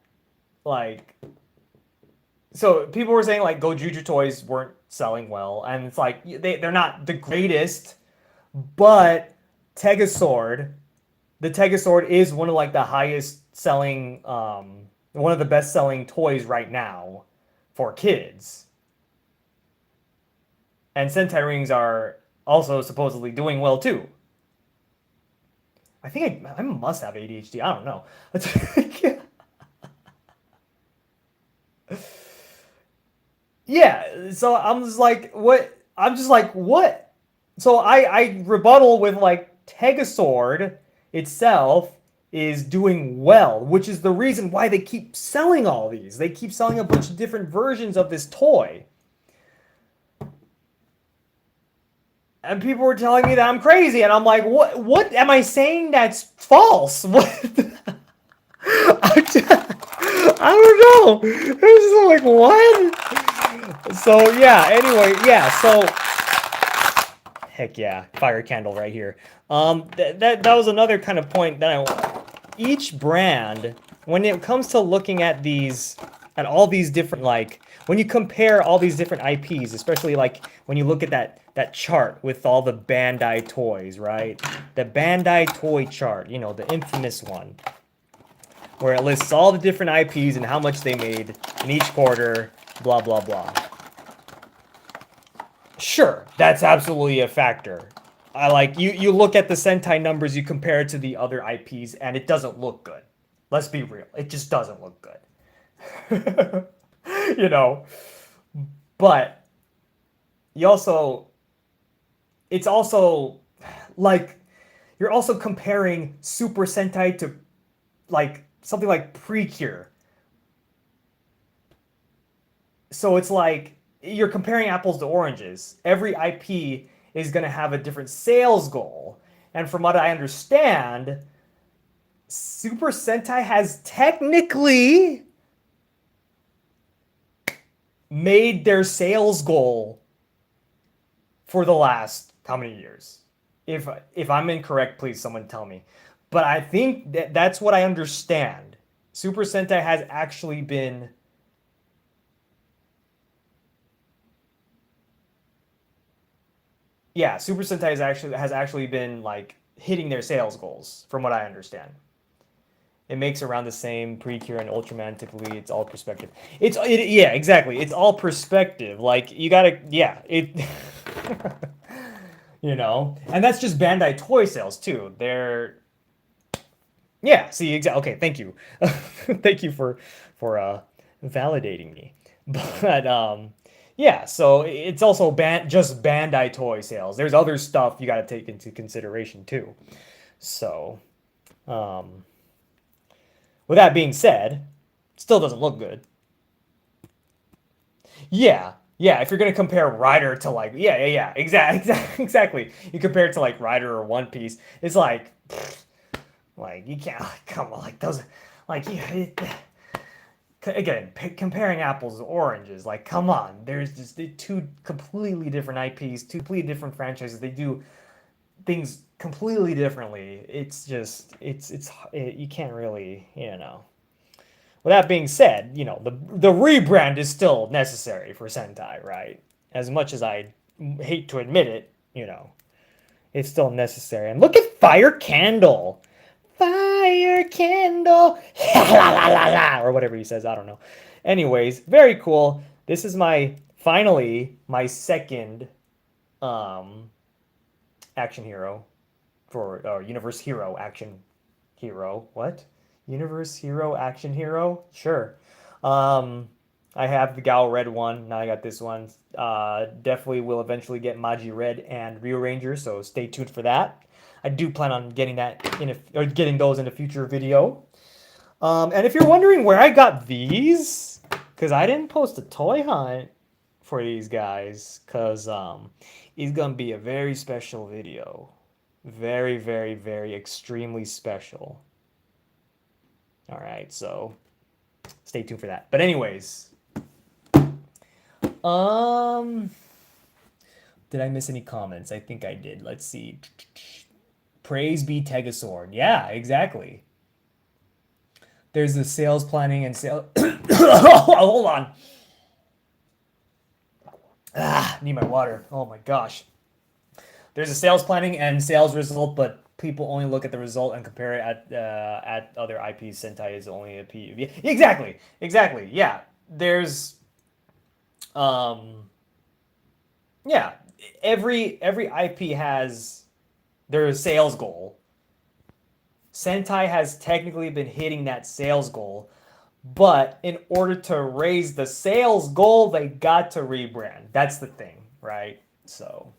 so people were saying Gozyuger toys weren't selling well, and it's they're not the greatest, but Tegasword, the Tegasword is one of the highest selling, one of the best selling toys right now for kids. And Sentai rings are also supposedly doing well too. I think I must have ADHD. I don't know. Yeah, so I'm just like, what? I'm just like, what? So I rebuttal with Tegasword itself is doing well, which is the reason why they keep selling all these. They keep selling a bunch of different versions of this toy. And people were telling me that I'm crazy, and I'm like, what am I saying that's false? What? I don't know. It's what? So yeah, anyway, yeah, so heck yeah, fire candle right here. That was another kind of point that each brand, when it comes to looking at all these different, when you compare all these different IPs, especially when you look at that chart with all the Bandai toys, right? The Bandai toy chart, the infamous one, where it lists all the different IPs and how much they made in each quarter, blah, blah, blah. Sure, that's absolutely a factor. You look at the Sentai numbers, you compare it to the other IPs, and it doesn't look good. Let's be real. It just doesn't look good. You know, but you also, it's also like you're also comparing Super Sentai to like something like Precure. So it's like you're comparing apples to oranges. Every IP is going to have a different sales goal. And from what I understand, Super Sentai has technically made their sales goal for the last how many years? If I'm incorrect, please someone tell me. But I think that's what I understand. Super Sentai has actually been, yeah, Super Sentai has actually been like hitting their sales goals from what I understand. It makes around the same Precure and Ultraman. Typically, it's all perspective. Yeah, exactly. It's all perspective. Like you gotta, yeah, it. And that's just Bandai toy sales too. Yeah. See, exactly. Okay, thank you, thank you for validating me. But yeah. So it's also just Bandai toy sales. There's other stuff you got to take into consideration too. So, um, with that being said, still doesn't look good. Yeah, yeah. If you're gonna compare Rider to like, yeah, exactly. You compare it to like Rider or One Piece, it's like you can't. Like, come on, like those, like yeah. Again, comparing apples to oranges, like come on. There's just two completely different IPs, two completely different franchises. They do things completely differently. It's just, you can't really. With that being said, the rebrand is still necessary for Sentai, right? As much as I hate to admit it, it's still necessary. And look at Fire Candle. Fire Candle. La, la, la, la, or whatever he says. I don't know. Anyways, very cool. This is finally my second um, action hero or Universe Hero action hero. What? Universe Hero action hero? Sure. Um, I have the Gal Red one. Now I got this one. Definitely will eventually get Maji Red and Rio Ranger, so stay tuned for that. I do plan on getting getting those in a future video. And if you're wondering where I got these, because I didn't post a toy hunt for these guys, because it's gonna be a very special video. Very, very, very extremely special. All right, so stay tuned for that. But anyways, um, did I miss any comments? I think I did. Let's see. Praise be Tegasword. Yeah, exactly. There's the sales planning and sales. Hold on. Need my water. Oh my gosh. There's a sales planning and sales result, but people only look at the result and compare it at other IPs. Sentai is only a P. Exactly. Exactly. Yeah. Um yeah, every IP has their sales goal. Sentai has technically been hitting that sales goal, but in order to raise the sales goal, they got to rebrand. That's the thing, right? So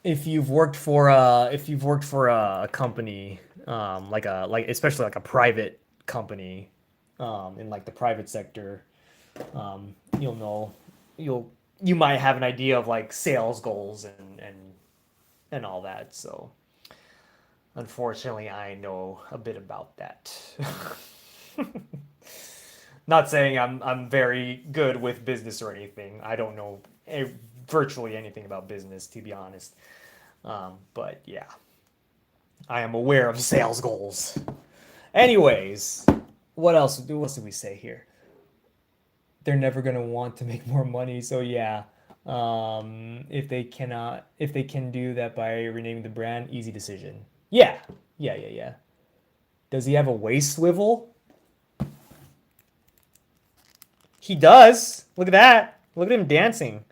if you've worked for a company, like especially like a private company, in like the private sector, you'll know you might have an idea of like sales goals and all that. So unfortunately, I know a bit about that. Not saying I'm very good with business or anything. I don't know virtually anything about business, to be honest. But yeah, I am aware of sales goals. Anyways, what else do we say here? They're never gonna want to make more money, so yeah. If they can do that by renaming the brand, easy decision. Yeah, yeah. Does he have a waist swivel? He does. Look at that. Look at him dancing.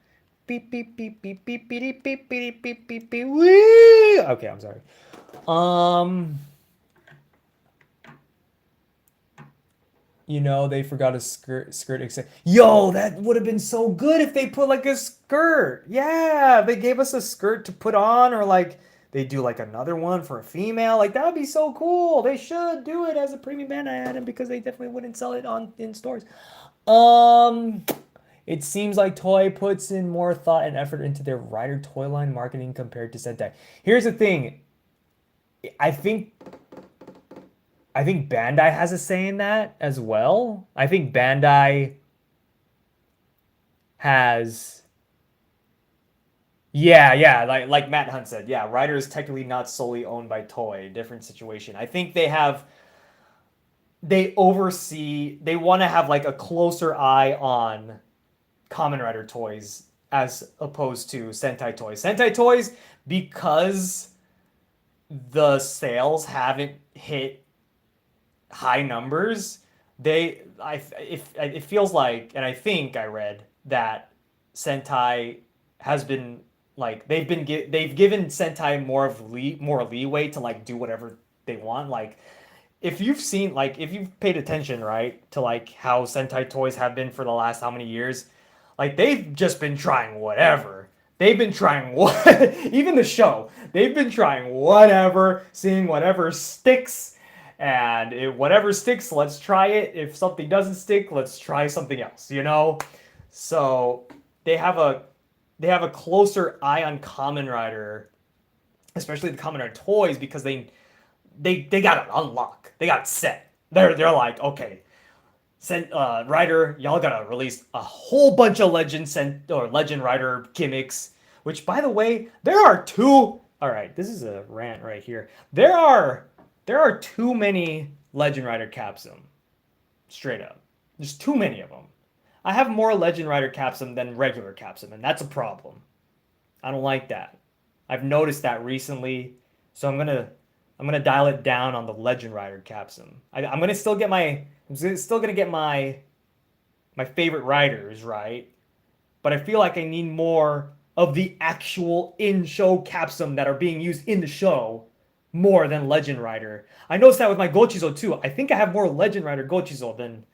Beep beep beep beep beep beep beep beep beep beep beep beep. Woo! Okay, I'm sorry. Um, You know, they forgot a skirt. Yo, that would have been so good if they put like a skirt. Yeah, they gave us a skirt to put on, or like they do like another one for a female. Like that would be so cool. They should do it as a premium Bandai item because they definitely wouldn't sell it on in stores. Um, it seems like Toei puts in more thought and effort into their Rider toy line marketing compared to Sentai. Here's the thing. I think I think Bandai has a say in that as well. I think Bandai has yeah, like Matt Hunt said. Yeah, Rider is technically not solely owned by Toei. Different situation. I think they oversee, they want to have like a closer eye on Kamen Rider toys as opposed to Sentai toys. Sentai toys, because the sales haven't hit high numbers, it feels like, and I think I read that Sentai has been like they've given Sentai more leeway to like do whatever they want. Like if you've seen, like if you've paid attention, right, to like how Sentai toys have been for the last how many years, like they've just been trying whatever. They've been trying what even the show. They've been trying whatever, seeing whatever sticks, and if whatever sticks, let's try it. If something doesn't stick, let's try something else, you know? So they have a they have a closer eye on Kamen Rider, especially the Kamen Rider toys, because they got it on lock. They got it set. They're like, okay, Rider, y'all gotta release a whole bunch of Legend Rider gimmicks. Which, by the way, there are two. All right, this is a rant right here. There are too many Legend Rider Capsum. Straight up, there's too many of them. I have more Legend Rider Capsum than regular Capsum, and that's a problem. I don't like that. I've noticed that recently, so I'm gonna dial it down on the Legend Rider Capsum. I'm gonna still get my favorite riders, right? But I feel like I need more of the actual in-show Capsum that are being used in the show more than Legend Rider. I noticed that with my Gochizo too. I think I have more Legend Rider Gochizo than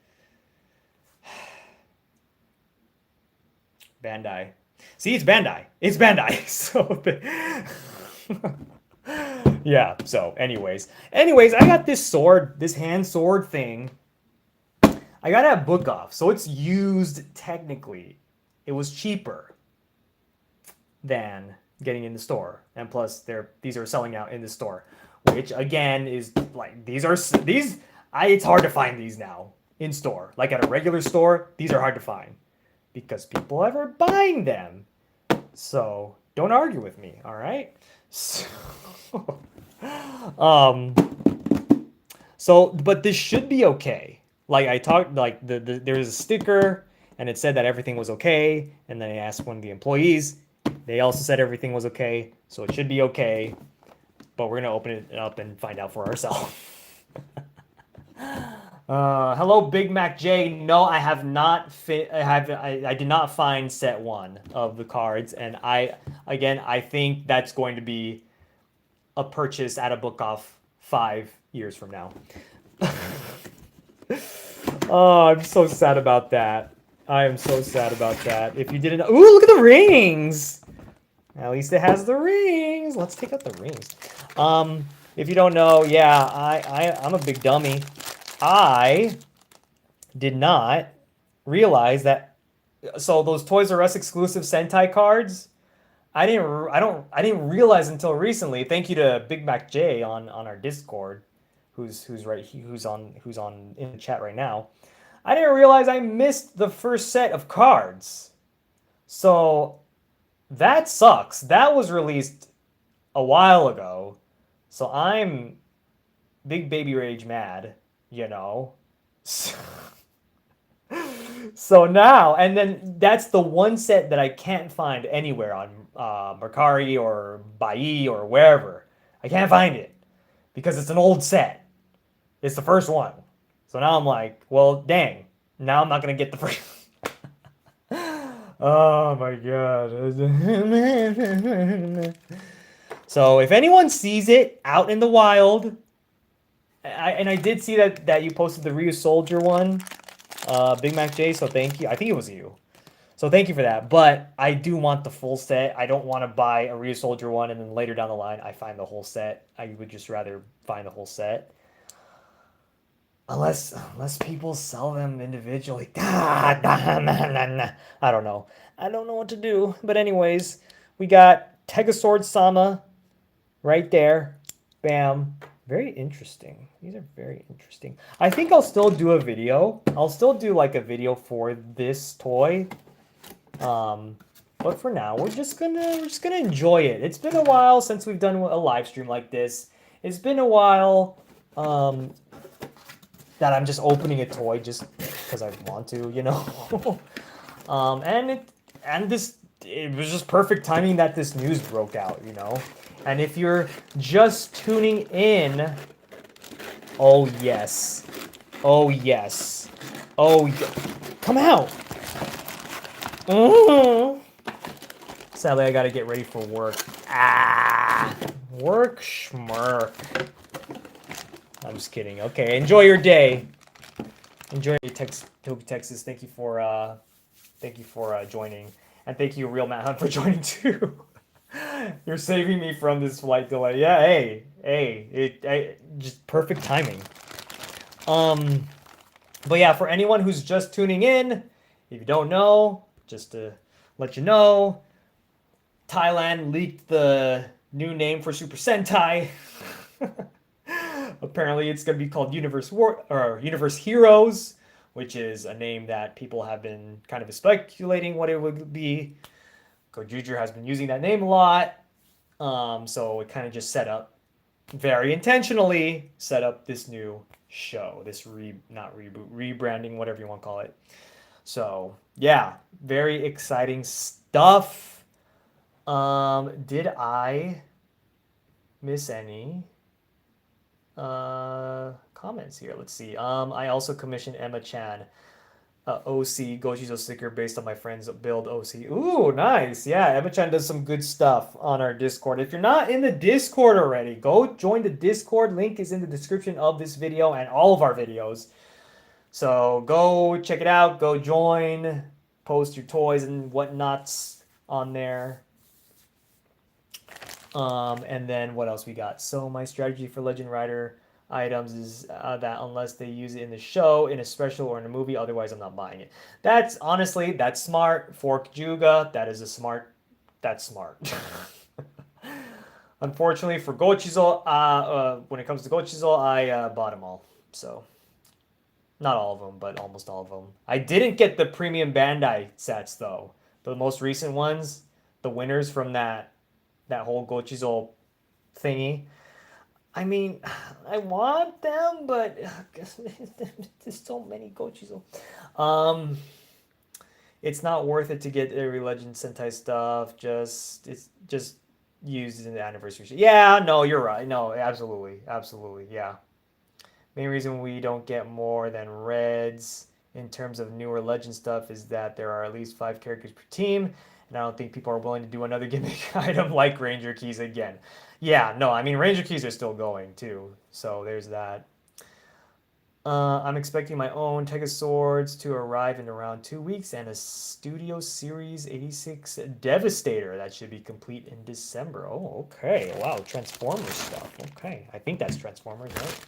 Bandai. See, it's Bandai. It's Bandai. So yeah, so anyways, I got this sword, this hand sword thing. I got it at Book Off, so it's used technically. It was cheaper than getting in the store. And plus these are selling out in the store, which again is like it's hard to find these now in store. Like at a regular store, these are hard to find because people are buying them. So, don't argue with me, all right? So, but this should be okay. Like I talked, like there's a sticker, and it said that everything was okay. And then I asked one of the employees, they also said everything was okay, so it should be okay. But we're gonna open it up and find out for ourselves. Hello, Big Mac J. No, I have not. I did not find set one of the cards, and I think that's going to be a purchase at a Book Off 5 years from now. Oh, I'm so sad about that. I am so sad about that. If you didn't know, ooh, look at the rings. At least it has the rings. Let's take out the rings. If you don't know, yeah, I'm a big dummy. I did not realize that. So those Toys R Us exclusive Sentai cards, I didn't realize until recently. Thank you to Big Mac J on our Discord, who's on in the chat right now. I didn't realize I missed the first set of cards. So that sucks. That was released a while ago. So I'm big baby rage mad, you know. So now, and then that's the one set that I can't find anywhere on Mercari or Bai or wherever. I can't find it because it's an old set. It's the first one. So now I'm like, well, dang. Now I'm not going to get the first. Oh my god. So if anyone sees it out in the wild, I did see that you posted the Ryu Soldier one, Big Mac J. So thank you. I think it was you. So thank you for that. But I do want the full set. I don't want to buy a Ryu Soldier one and then later down the line I find the whole set. I would just rather find the whole set. Unless people sell them individually. I don't know. I don't know what to do. But anyways, we got Tegasword Sama right there. Bam. Very interesting. These are very interesting. I think I'll still do a video. I'll still do like a video for this toy. But for now, we're just gonna enjoy it. It's been a while since we've done a live stream like this. It's been a while that I'm just opening a toy just because I want to, you know. And it was just perfect timing that this news broke out, you know. And if you're just tuning in, oh yes, oh yes, oh come out. Sadly, I gotta get ready for work. Work schmirk. I'm just kidding. Okay, enjoy your day. Enjoy your Texas. Thank you for joining, and thank you, Real Matt Hunt, for joining too. You're saving me from this flight delay. Yeah, hey, just perfect timing. But yeah, for anyone who's just tuning in, if you don't know, just to let you know, Thailand leaked the new name for Super Sentai. Apparently, it's going to be called Universe Heroes, which is a name that people have been kind of speculating what it would be. Gozyuger has been using that name a lot, so it kind of just very intentionally set up this new show, this rebranding, whatever you want to call it. So yeah, very exciting stuff. Did I miss any comments here? Let's see. I also commissioned Emma Chan OC Gojizo sticker based on my friend's build OC. Ooh, nice. Yeah, Emma Chan does some good stuff on our Discord. If you're not in the Discord already, go join the Discord. Link is in the description of this video and all of our videos. So go check it out. Go join. Post your toys and whatnots on there. And then what else we got? So my strategy for Legend Rider items is that unless they use it in the show, in a special, or in a movie, otherwise I'm not buying it. That's smart. For Gozyuger, that's smart. Unfortunately for Gochizo, when it comes to Gochizo, I bought them all. So not all of them, but almost all of them. I didn't get the premium Bandai sets though. The most recent ones, the winners from that whole Gochizo thingy. I mean, I want them, but there's so many Gochizo. It's not worth it to get every Legend Sentai stuff. It's just used in the anniversary. Yeah, no, you're right. No, absolutely, yeah. Main reason we don't get more than Reds in terms of newer Legend stuff is that there are at least 5 characters per team, and I don't think people are willing to do another gimmick item like Ranger Keys again. Yeah, no, I mean, Ranger Keys are still going, too. So there's that. I'm expecting my own Tegaswords to arrive in around 2 weeks and a Studio Series 86 Devastator that should be complete in December. Oh, okay. Wow, Transformers stuff. Okay, I think that's Transformers, right?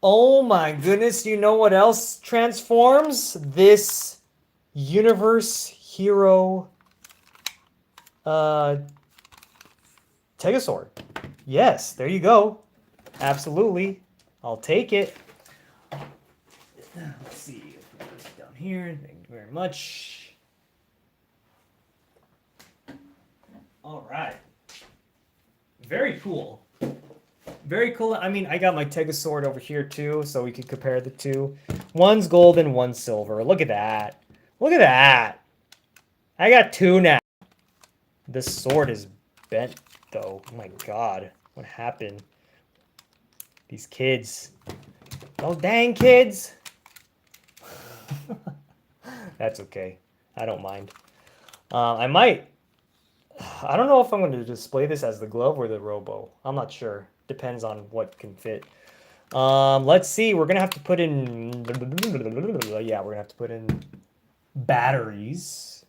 Oh my goodness, you know what else transforms? This Universe Hero Tegasword. Yes, there you go. Absolutely. I'll take it. Let's see. Put this down here. Thank you very much. All right. Very cool. Very cool. I mean, I got my Tegasword over here too, so we can compare the two. One's gold and one's silver. Look at that. Look at that. I got 2 now. This sword is bent, though. Oh my god. What happened? These kids. Oh, dang kids. That's okay. I don't mind. I don't know if I'm going to display this as the glove or the robo. I'm not sure. Depends on what can fit. Let's see. We're gonna have to put in. Yeah, we're gonna have to put in batteries.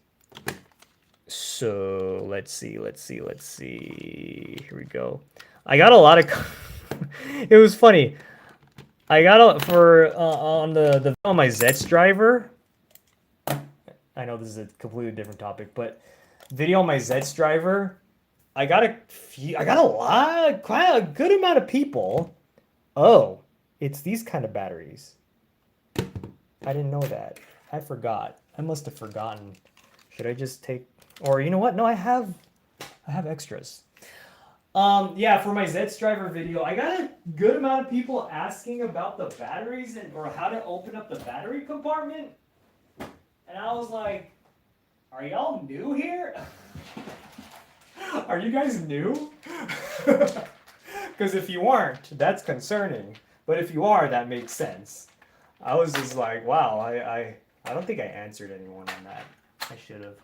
So let's see. Here we go. I got a lot of. It was funny. I got on my Zets driver. I know this is a completely different topic, but video on my Zets driver, I got quite a good amount of people. Oh, it's these kind of batteries. I didn't know that. I forgot. I must have forgotten. Should I just take, or you know what? No, I have extras. Yeah, for my Zets driver video, I got a good amount of people asking about the batteries or how to open up the battery compartment. And I was like, are y'all new here? Are you guys new? Because if you aren't, that's concerning. But if you are, that makes sense. I was just like, wow, I don't think I answered anyone on that. I should have,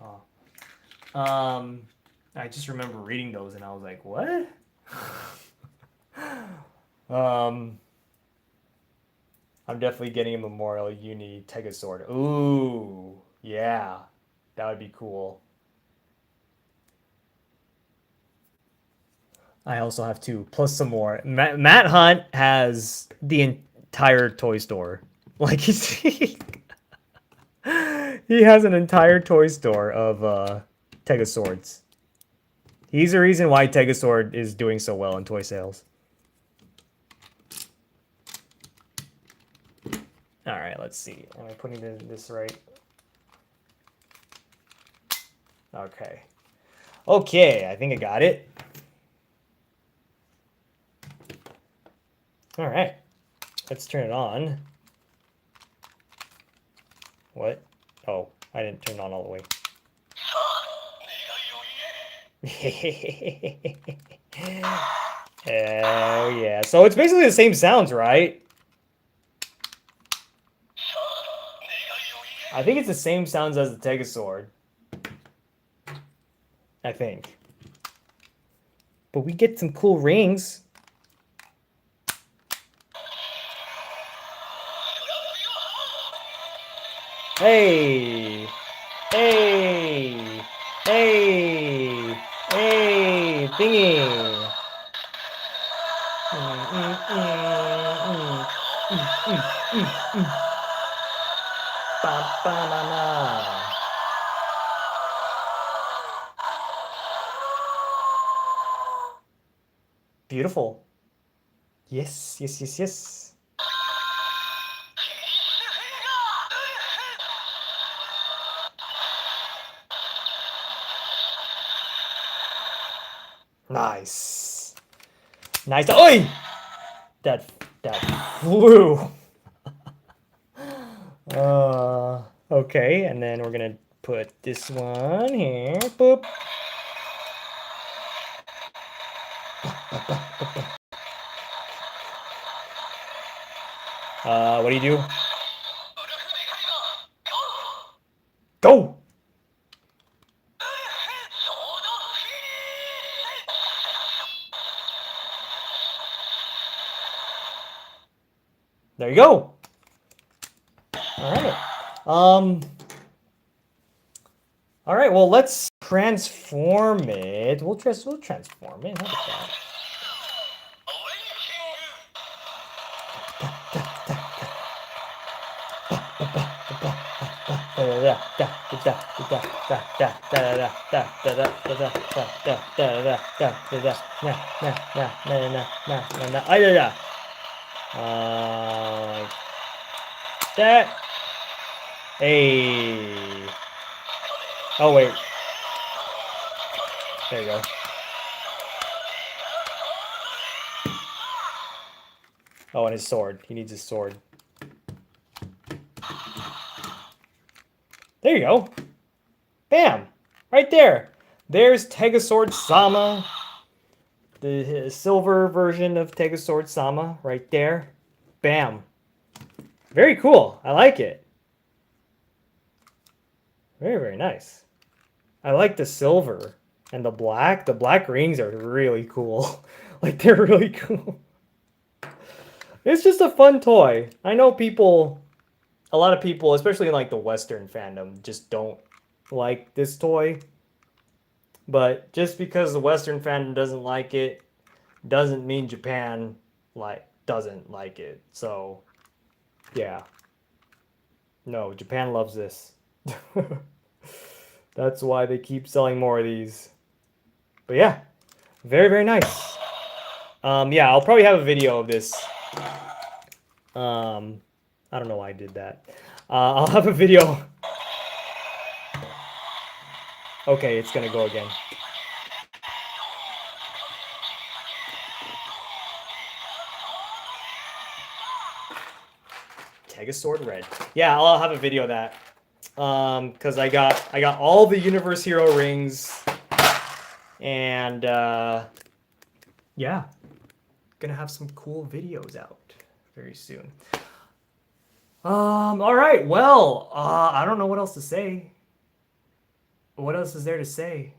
huh? I just remember reading those and I was like, what? I'm definitely getting a Memorial Uni Tegazord. Ooh, yeah. That would be cool. I also have two, plus some more. Matt Hunt has the entire toy store. Like he has an entire toy store of Tegazords. He's the reason why Tegazord is doing so well in toy sales. All right, let's see. Am I putting this right? Okay. Okay, I think I got it. All right. Let's turn it on. What? Oh, I didn't turn it on all the way. Oh, yeah. So it's basically the same sounds, right? I think it's the same sounds as the Tegazord. I think. But we get some cool rings. Hey! Hey! Hey! Hey! Thingy! Ba-ba-na-na. Beautiful. Yes, yes, yes, yes. Nice. Nice. Oi! That flew. Okay, and then we're gonna put this one here. Boop. What do you do? Go! There you go. All right. All right. Well, let's transform it. We'll transform it. How about that? That. Hey. Oh wait. There you go. Oh, and his sword. He needs his sword. There you go. Bam! Right there. There's Tegazord Sama. The silver version of Tegazord Sama right there. Bam. Very cool. I like it. Very, very nice. I like the silver and the black. The black rings are really cool. Like, they're really cool. It's just a fun toy. I know people, a lot of people, especially in like the Western fandom, just don't like this toy. But just because the Western fandom doesn't like it, doesn't mean Japan like doesn't like it. So yeah, no, Japan loves this. That's why they keep selling more of these. But yeah, very very nice. Yeah, I'll probably have a video of this. I don't know why I did that. I'll have a video. Okay, it's gonna go again. Sword Red. Yeah, I'll have a video of that. Because I got all the Universe Hero rings, and yeah, gonna have some cool videos out very soon. All right. Well, I don't know what else to say. What else is there to say?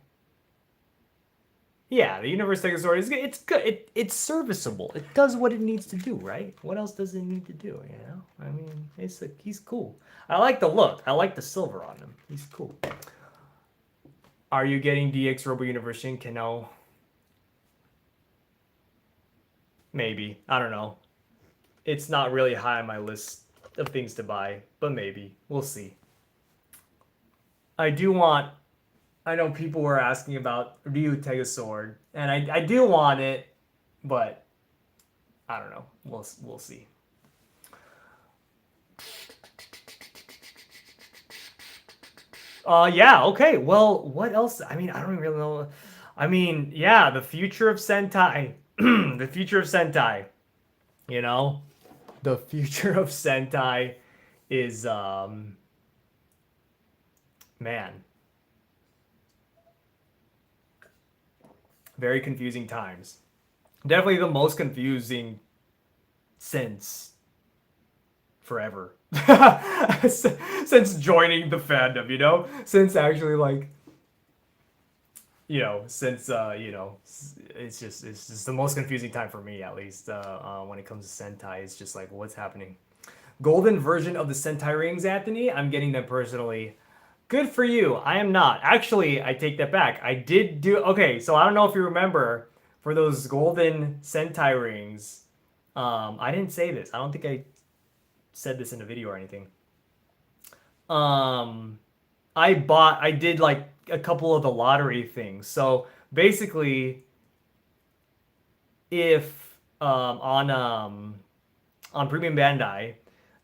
Yeah, the Universe Sword is good. It's good. It's serviceable. It does what it needs to do, right? What else does it need to do? You know, I mean, he's cool. I like the look. I like the silver on him. He's cool. Are you getting DX Robo Universe Shinken? No. Maybe. I don't know. It's not really high on my list of things to buy, but maybe. We'll see. I do want. I know people were asking about Ryu Sword, and I do want it, but I don't know. We'll see. Yeah, okay. Well, what else? I mean, I don't really know. I mean, yeah, the future of Sentai. The future of Sentai. You know? The future of Sentai is man. Very confusing times. Definitely the most confusing since forever. Since joining the fandom, you know? Since actually like since it's just the most confusing time for me at least when it comes to Sentai. It's just like what's happening. Golden version of the Sentai rings, Anthony. I'm getting them personally. Good for you. I am not. Actually, I take that back. I did do okay, so I don't know if you remember for those golden Sentai rings. I didn't say this. I don't think I said this in a video or anything. Um I did like a couple of the lottery things. So basically, if on Premium Bandai,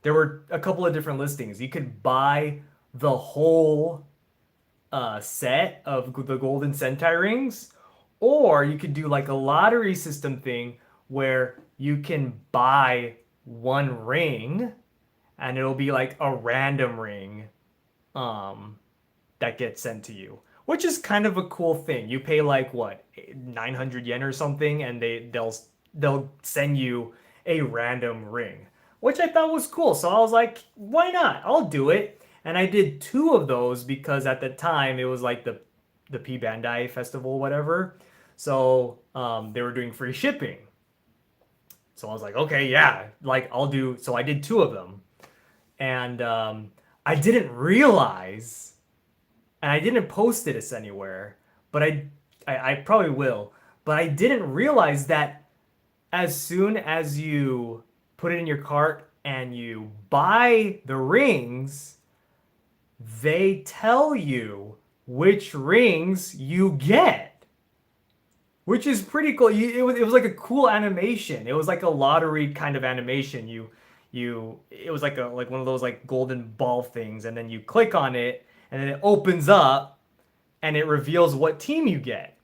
there were a couple of different listings. You could buy the whole set of the Golden Sentai rings, or you could do like a lottery system thing where you can buy one ring, and it'll be like a random ring. That gets sent to you, which is kind of a cool thing. You pay like what 900 yen or something, and they'll send you a random ring, which I thought was cool. So I was like, why not? I'll do it. And I did two of those because at the time it was like the P Bandai festival, whatever. So they were doing free shipping. So I was like, okay, yeah, like I'll do. So I did two of them, and I didn't realize, and I didn't post this anywhere, but I probably will. But I didn't realize that as soon as you put it in your cart and you buy the rings, they tell you which rings you get, which is pretty cool. It was like a cool animation. It was like a lottery kind of animation. It was like one of those like golden ball things, and then you click on it, and then it opens up, and it reveals what team you get.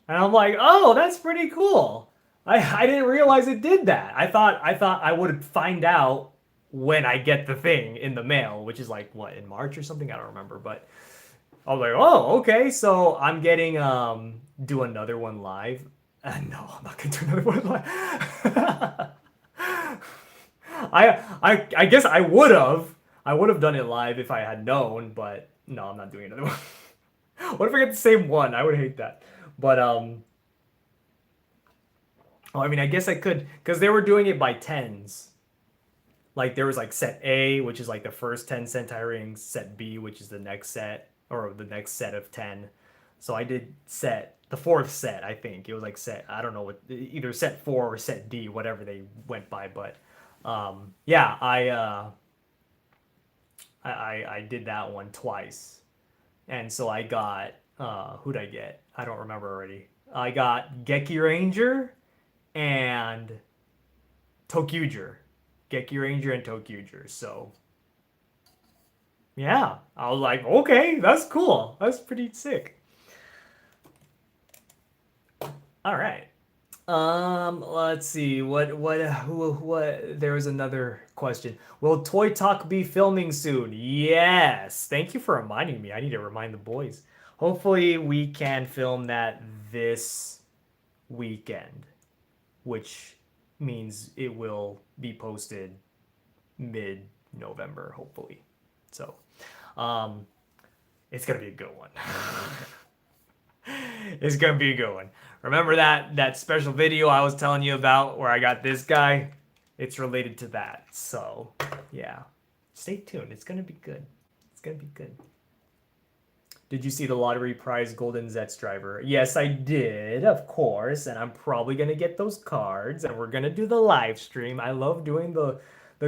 And I'm like, oh, that's pretty cool. I didn't realize it did that. I thought I would find out when I get the thing in the mail, which is like what, in March or something? I don't remember, but I was like, oh, okay, so I'm getting do another one live. No, I'm not gonna do another one live. I guess I would have done it live if I had known, but no, I'm not doing another one. What if I get the same one? I would hate that. But Oh, I mean, I guess I could, because they were doing it by tens. Like there was like set A, which is like the first 10 Sentai rings, set B, which is the next set, or the next set of 10. So I did set the fourth set, I think. It was like set, I don't know what, either set 4 or set D, whatever they went by, but yeah, I did that one twice. And so I got who'd I get? I don't remember already. I got Geki Ranger and Tokyuger. Geki Ranger and Tokyuger. So yeah, I was like, okay, that's cool. That's pretty sick. All right. Let's see. What? There was another question. Will Toy Talk be filming soon? Yes. Thank you for reminding me. I need to remind the boys. Hopefully, we can film that this weekend, which means it will be posted mid-November, hopefully. So, um, it's gonna be a good one. It's gonna be a good one. Remember that special video I was telling you about where I got this guy? It's related to that. So, yeah. Stay tuned. It's gonna be good. It's gonna be good. Did you see the lottery prize Golden Zets driver? Yes, I did, of course, and I'm probably gonna get those cards, and we're gonna do the live stream. I love doing the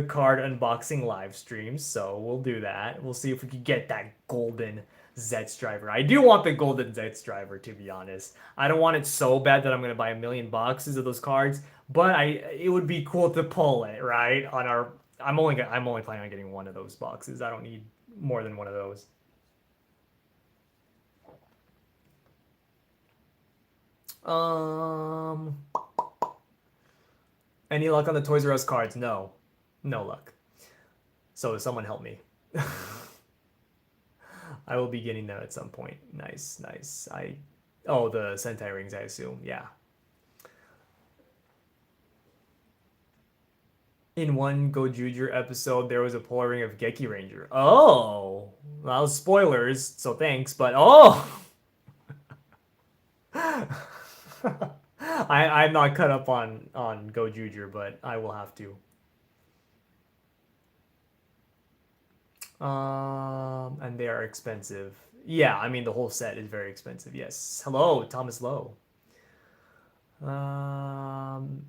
card unboxing live streams, so we'll do that. We'll see if we can get that golden Zets driver. I do want the golden Zets driver, to be honest. I don't want it so bad that I'm gonna buy a million boxes of those cards, but it would be cool to pull it, right? On our I'm only planning on getting one of those boxes. I don't need more than one of those. Um, any luck on the Toys R Us cards? No, no luck. So someone help me. I will be getting them at some point. Nice, nice. Oh, the Sentai rings, I assume. Yeah. In one Gozyuger episode, there was a polar ring of Geki Ranger. Oh, well, spoilers, so thanks. But oh, I'm not cut up on Gozyuger, but I will have to. And they are expensive. Yeah, I mean the whole set is very expensive. Yes. Hello, Thomas Lowe. Um,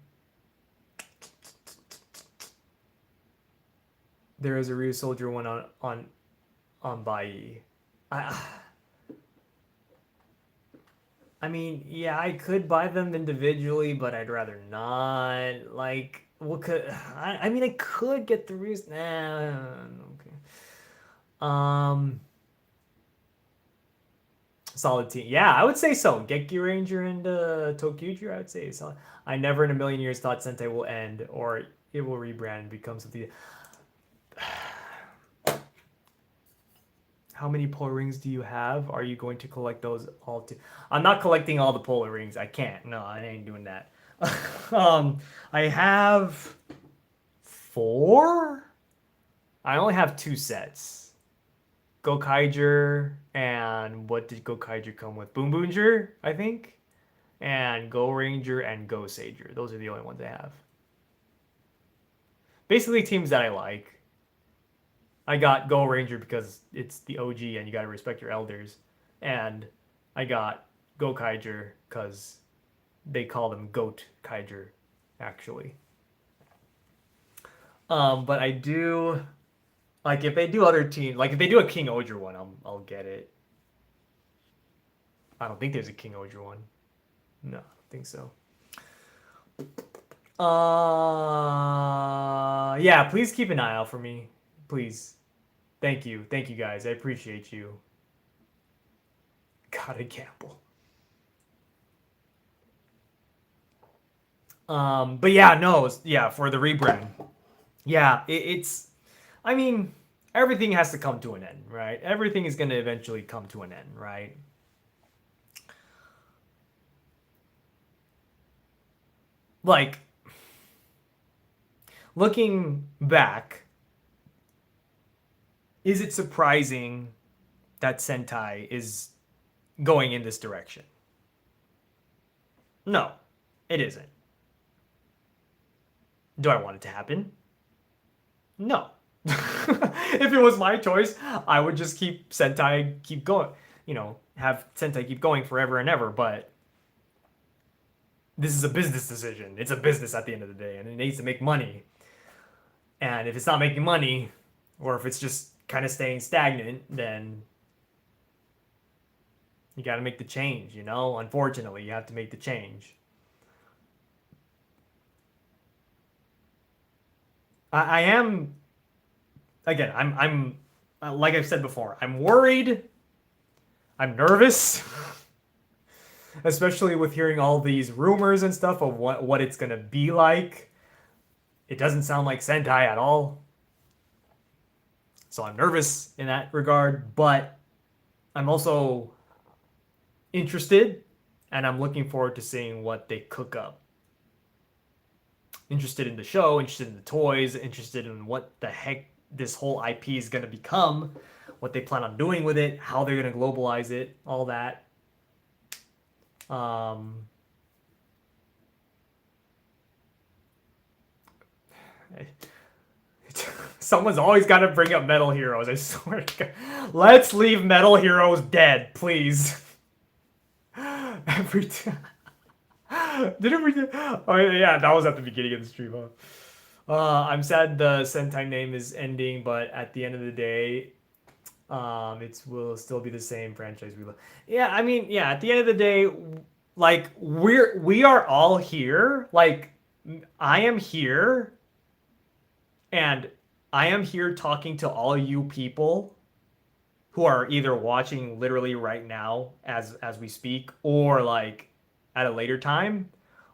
there is a Ryu Soldier one on Bai. I I mean, yeah, I could buy them individually, but I'd rather not. Like, what could I mean, I could get the Ryu. Nah, okay. Um, Solid team. Yeah, I would say so. Geki Ranger and Tokyuger, I would say so. I never in a million years thought Sentai will end or it will rebrand and become something. How many polar rings do you have? Are you going to collect those all too? I'm not collecting all the polar rings. I can't. No, I ain't doing that. I have 4. I only have 2 sets. Gokaiger and what did Gokaiger come with? Boom Boonger, I think, and Go Ranger and Go Sager. Those are the only ones I have. Basically, teams that I like. I got Go Ranger because it's the OG and you gotta respect your elders, and I got Go Kaiger because they call them Goat Kaiger, actually. But I do like if they do other teams, like if they do a King Oger one, I'll get it. I don't think there's a King Oger one. No, I don't think so. Yeah, please keep an eye out for me. Please. Thank you. Thank you guys. I appreciate you. Gotta gamble. But yeah, no, yeah, for the rebrand. Yeah, it's I mean, everything has to come to an end, right? Everything is gonna eventually come to an end, right? Like looking back, is it surprising that Sentai is going in this direction? No, it isn't. Do I want it to happen? No. If it was my choice, I would just keep Sentai keep going. Have Sentai keep going forever and ever. But this is a business decision. It's a business at the end of the day, and it needs to make money. And if it's not making money, or if it's just kind of staying stagnant, then you got to make the change. Unfortunately, you have to make the change. I am again. I'm like I've said before. I'm worried. I'm nervous, especially with hearing all these rumors and stuff of what it's gonna be like. It doesn't sound like Sentai at all, so I'm nervous in that regard. But I'm also interested, and I'm looking forward to seeing what they cook up. Interested in the show, interested in the toys, interested in what the heck this whole IP is gonna become, what they plan on doing with it, how they're gonna globalize it, all that. Um, Someone's always got to bring up Metal Heroes. I swear to God. Let's leave Metal Heroes dead, please. Every time. Did it? Oh yeah, that was at the beginning of the stream. Huh? I'm sad the Sentai name is ending, but at the end of the day, it will still be the same franchise we love. Yeah, I mean, yeah. At the end of the day, like we are all here. Like I am here, and I am here talking to all you people who are either watching literally right now as we speak, or like at a later time.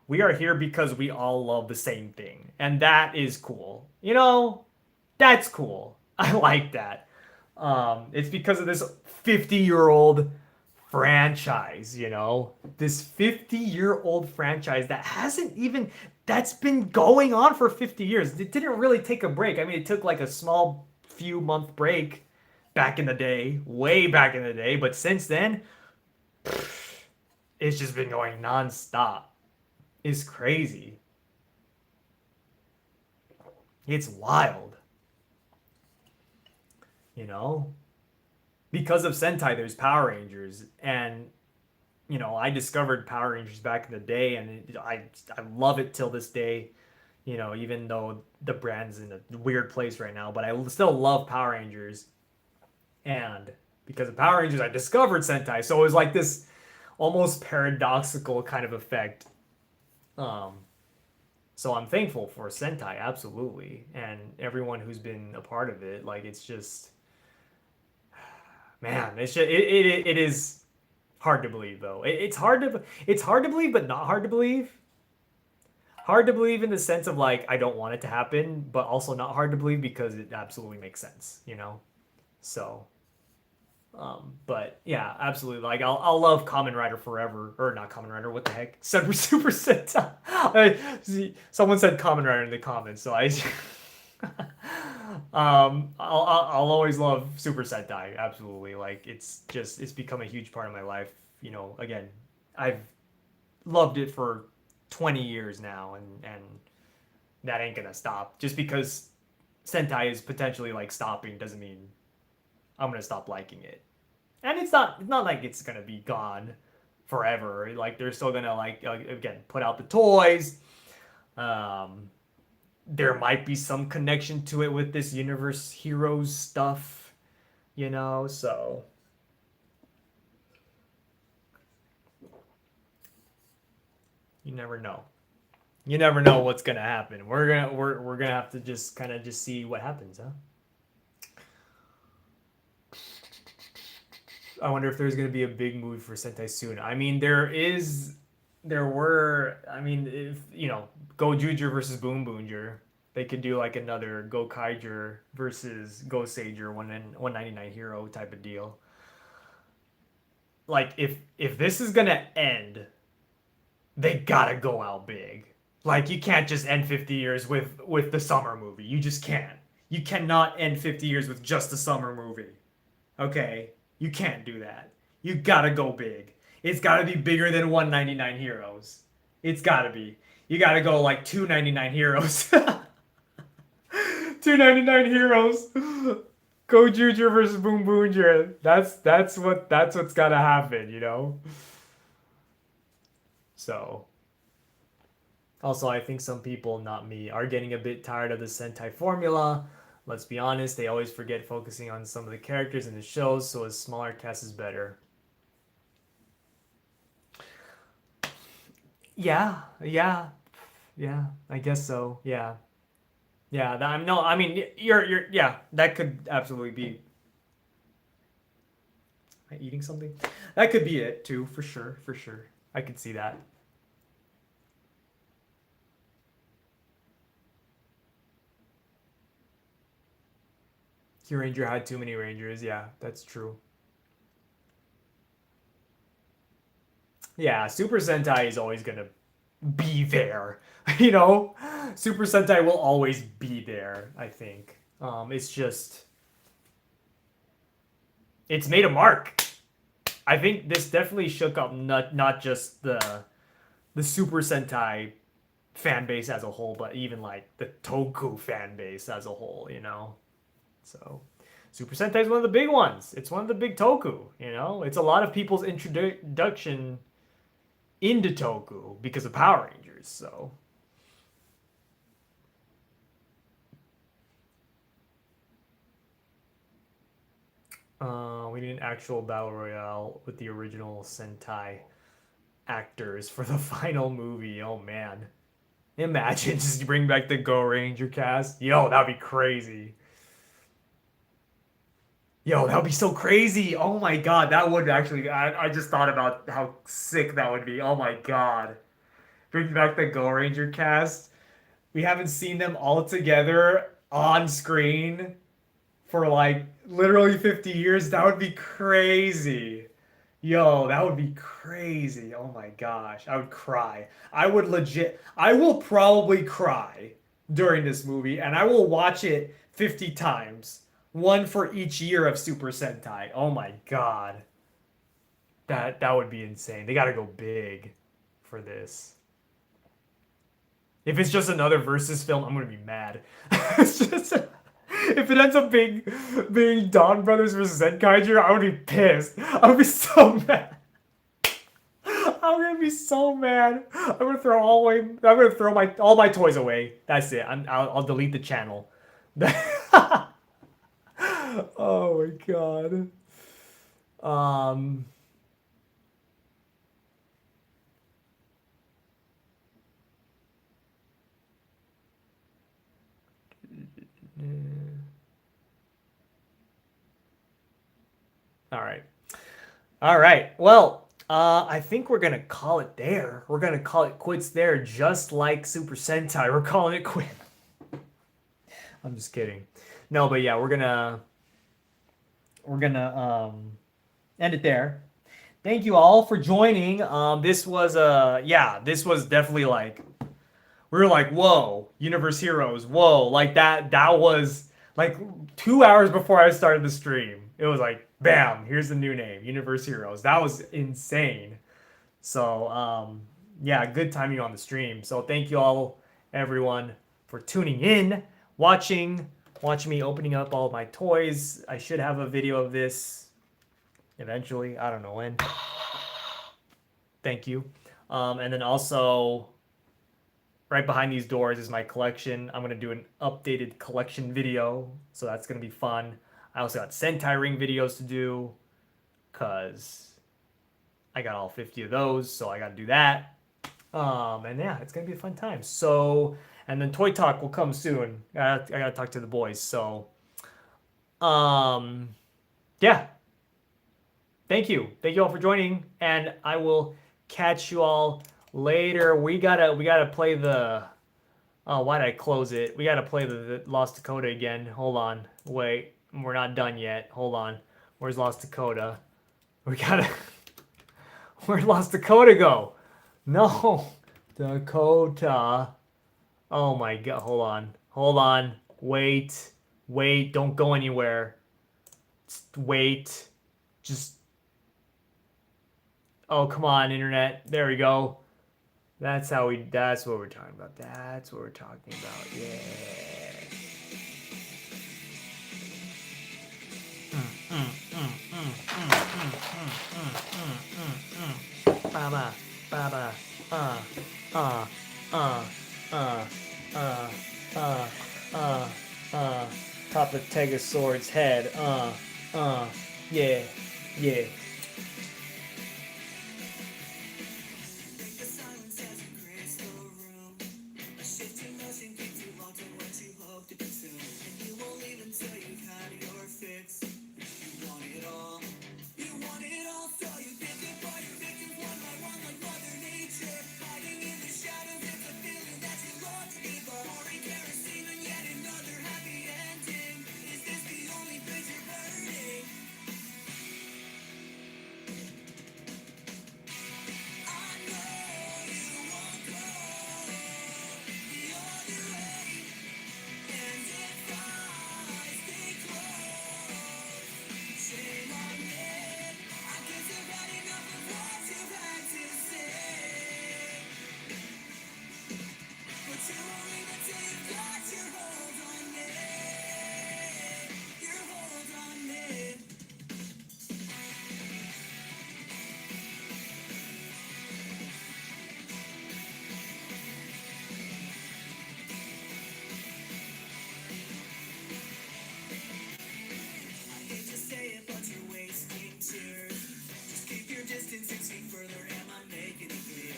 We are here because we all love the same thing, and that is cool. That's cool. I like that. It's because of this 50-year-old franchise, this 50-year-old franchise that hasn't even that's been going on for 50 years. It didn't really take a break. I mean, it took like a small few month break back in the day, way back in the day, but since then, it's just been going nonstop. It's crazy. It's wild, you know? Because of Sentai, there's Power Rangers, and I discovered Power Rangers back in the day, and I love it till this day. Even though the brand's in a weird place right now, but I still love Power Rangers. And because of Power Rangers, I discovered Sentai. So it was like this almost paradoxical kind of effect. Um, so I'm thankful for Sentai, absolutely, and everyone who's been a part of it. Like it's just, man, it is hard to believe though. It's hard to believe, but not hard to believe. Hard to believe in the sense of like I don't want it to happen, but also not hard to believe because it absolutely makes sense. So, but yeah, absolutely. Like I'll love Kamen Rider forever, or not Kamen Rider. What the heck? Super Sentai. Someone said Kamen Rider in the comments, so I. I'll always love Super Sentai. Absolutely, like it's become a huge part of my life. Again, I've loved it for 20 years now, and that ain't gonna stop. Just because Sentai is potentially like stopping doesn't mean I'm gonna stop liking it. And it's not like it's gonna be gone forever. Like they're still gonna like again put out the toys. Um, there might be some connection to it with this universe heroes stuff. So you never know. You never know what's gonna happen. We're gonna have to just kind of just see what happens, huh? I wonder if there's gonna be a big movie for Sentai soon. I mean, I mean, if Gozyuger versus Boom Boonger, they could do like another Go Kaiger versus Go Sager 199 hero type of deal. Like if this is gonna end, they gotta go out big. Like you can't just end 50 years with the summer movie. You just can't. You cannot end 50 years with just the summer movie. Okay? You can't do that. You gotta go big. It's gotta be bigger than 199 heroes. It's gotta be. You gotta go like 299 heroes. 299 heroes. Gozyuger versus Boom Boomger. That's what's gotta happen, you know? So also I think some people, not me, are getting a bit tired of the Sentai formula. Let's be honest, they always forget focusing on some of the characters in the shows, so a smaller cast is better. Yeah, yeah, yeah, I guess so. Yeah. Yeah, that, I'm no, I mean, yeah, that could absolutely be. Am I eating something? That could be it too, for sure, for sure. I could see that. Ranger had too many Rangers. Yeah, that's true. Yeah, Super Sentai is always gonna be there. You know, Super Sentai will always be there. I think. It's just it's made a mark. I think this definitely shook up not just the Super Sentai fan base as a whole, but even like the Toku fan base as a whole. You know, so. Super Sentai is one of the big ones. It's one of the big Toku, you know? It's a lot of people's introduction into Toku because of Power Rangers, so. We need an actual battle royale with the original Sentai actors for the final movie. Oh man. Imagine just bring back the Go Ranger cast. Yo, that'd be crazy. Yo, that would be so crazy. Oh my god, that would actually. I just thought about how sick that would be. Oh my god. Bring back the Go Ranger cast. We haven't seen them all together on screen for like literally 50 years. That would be crazy. Yo, that would be crazy. Oh my gosh. I would cry. I would legit, I will probably cry during this movie and I will watch it 50 times. One for each year of Super Sentai. Oh my god. That would be insane. They gotta go big for this. If it's just another versus film, I'm gonna be mad. It's just if it ends up being Dawn Brothers versus Zenkaiger, I would be pissed. I would be so mad. I'm gonna be so mad. I'm gonna throw all away. I'm gonna throw my all my toys away. That's it. I'll delete the channel. Oh my god. Um. All right. All right. Well, I think we're gonna call it there. We're gonna call it quits there, just like Super Sentai. We're calling it quit. I'm just kidding. No, but yeah, we're gonna end it there. Thank you all for joining. This was yeah, this was definitely like we were like, whoa, Universe Heroes, whoa, like that was like 2 hours before I started the stream. It was like, bam, here's the new name, Universe Heroes. That was insane. So yeah, good timing on the stream. So thank you all, everyone, for tuning in, watching me opening up all of my toys. I should have a video of this eventually. I don't know when. Thank you. And then also right behind these doors is my collection. I'm gonna do an updated collection video, so that's gonna be fun. I also got Sentai ring videos to do, cause I got all 50 of those, so I gotta do that. And yeah, it's gonna be a fun time. So, and then Toy Talk will come soon. I gotta talk to the boys. So, um, yeah. Thank you all for joining, and I will catch you all later. We gotta play the. Oh, why did I close it? We gotta play the Lost Dakota again. Hold on, wait, we're not done yet. Hold on, where's Lost Dakota? We gotta. Where'd Lost Dakota go? No, Dakota. Oh my god, hold on, wait, don't go anywhere. Just wait, just. Oh, come on, internet. There we go. That's what we're talking about. That's what we're talking about. Yeah. Baba, baba, uh, uh, uh, uh, uh, uh, top of Tegosword's head, yeah, yeah.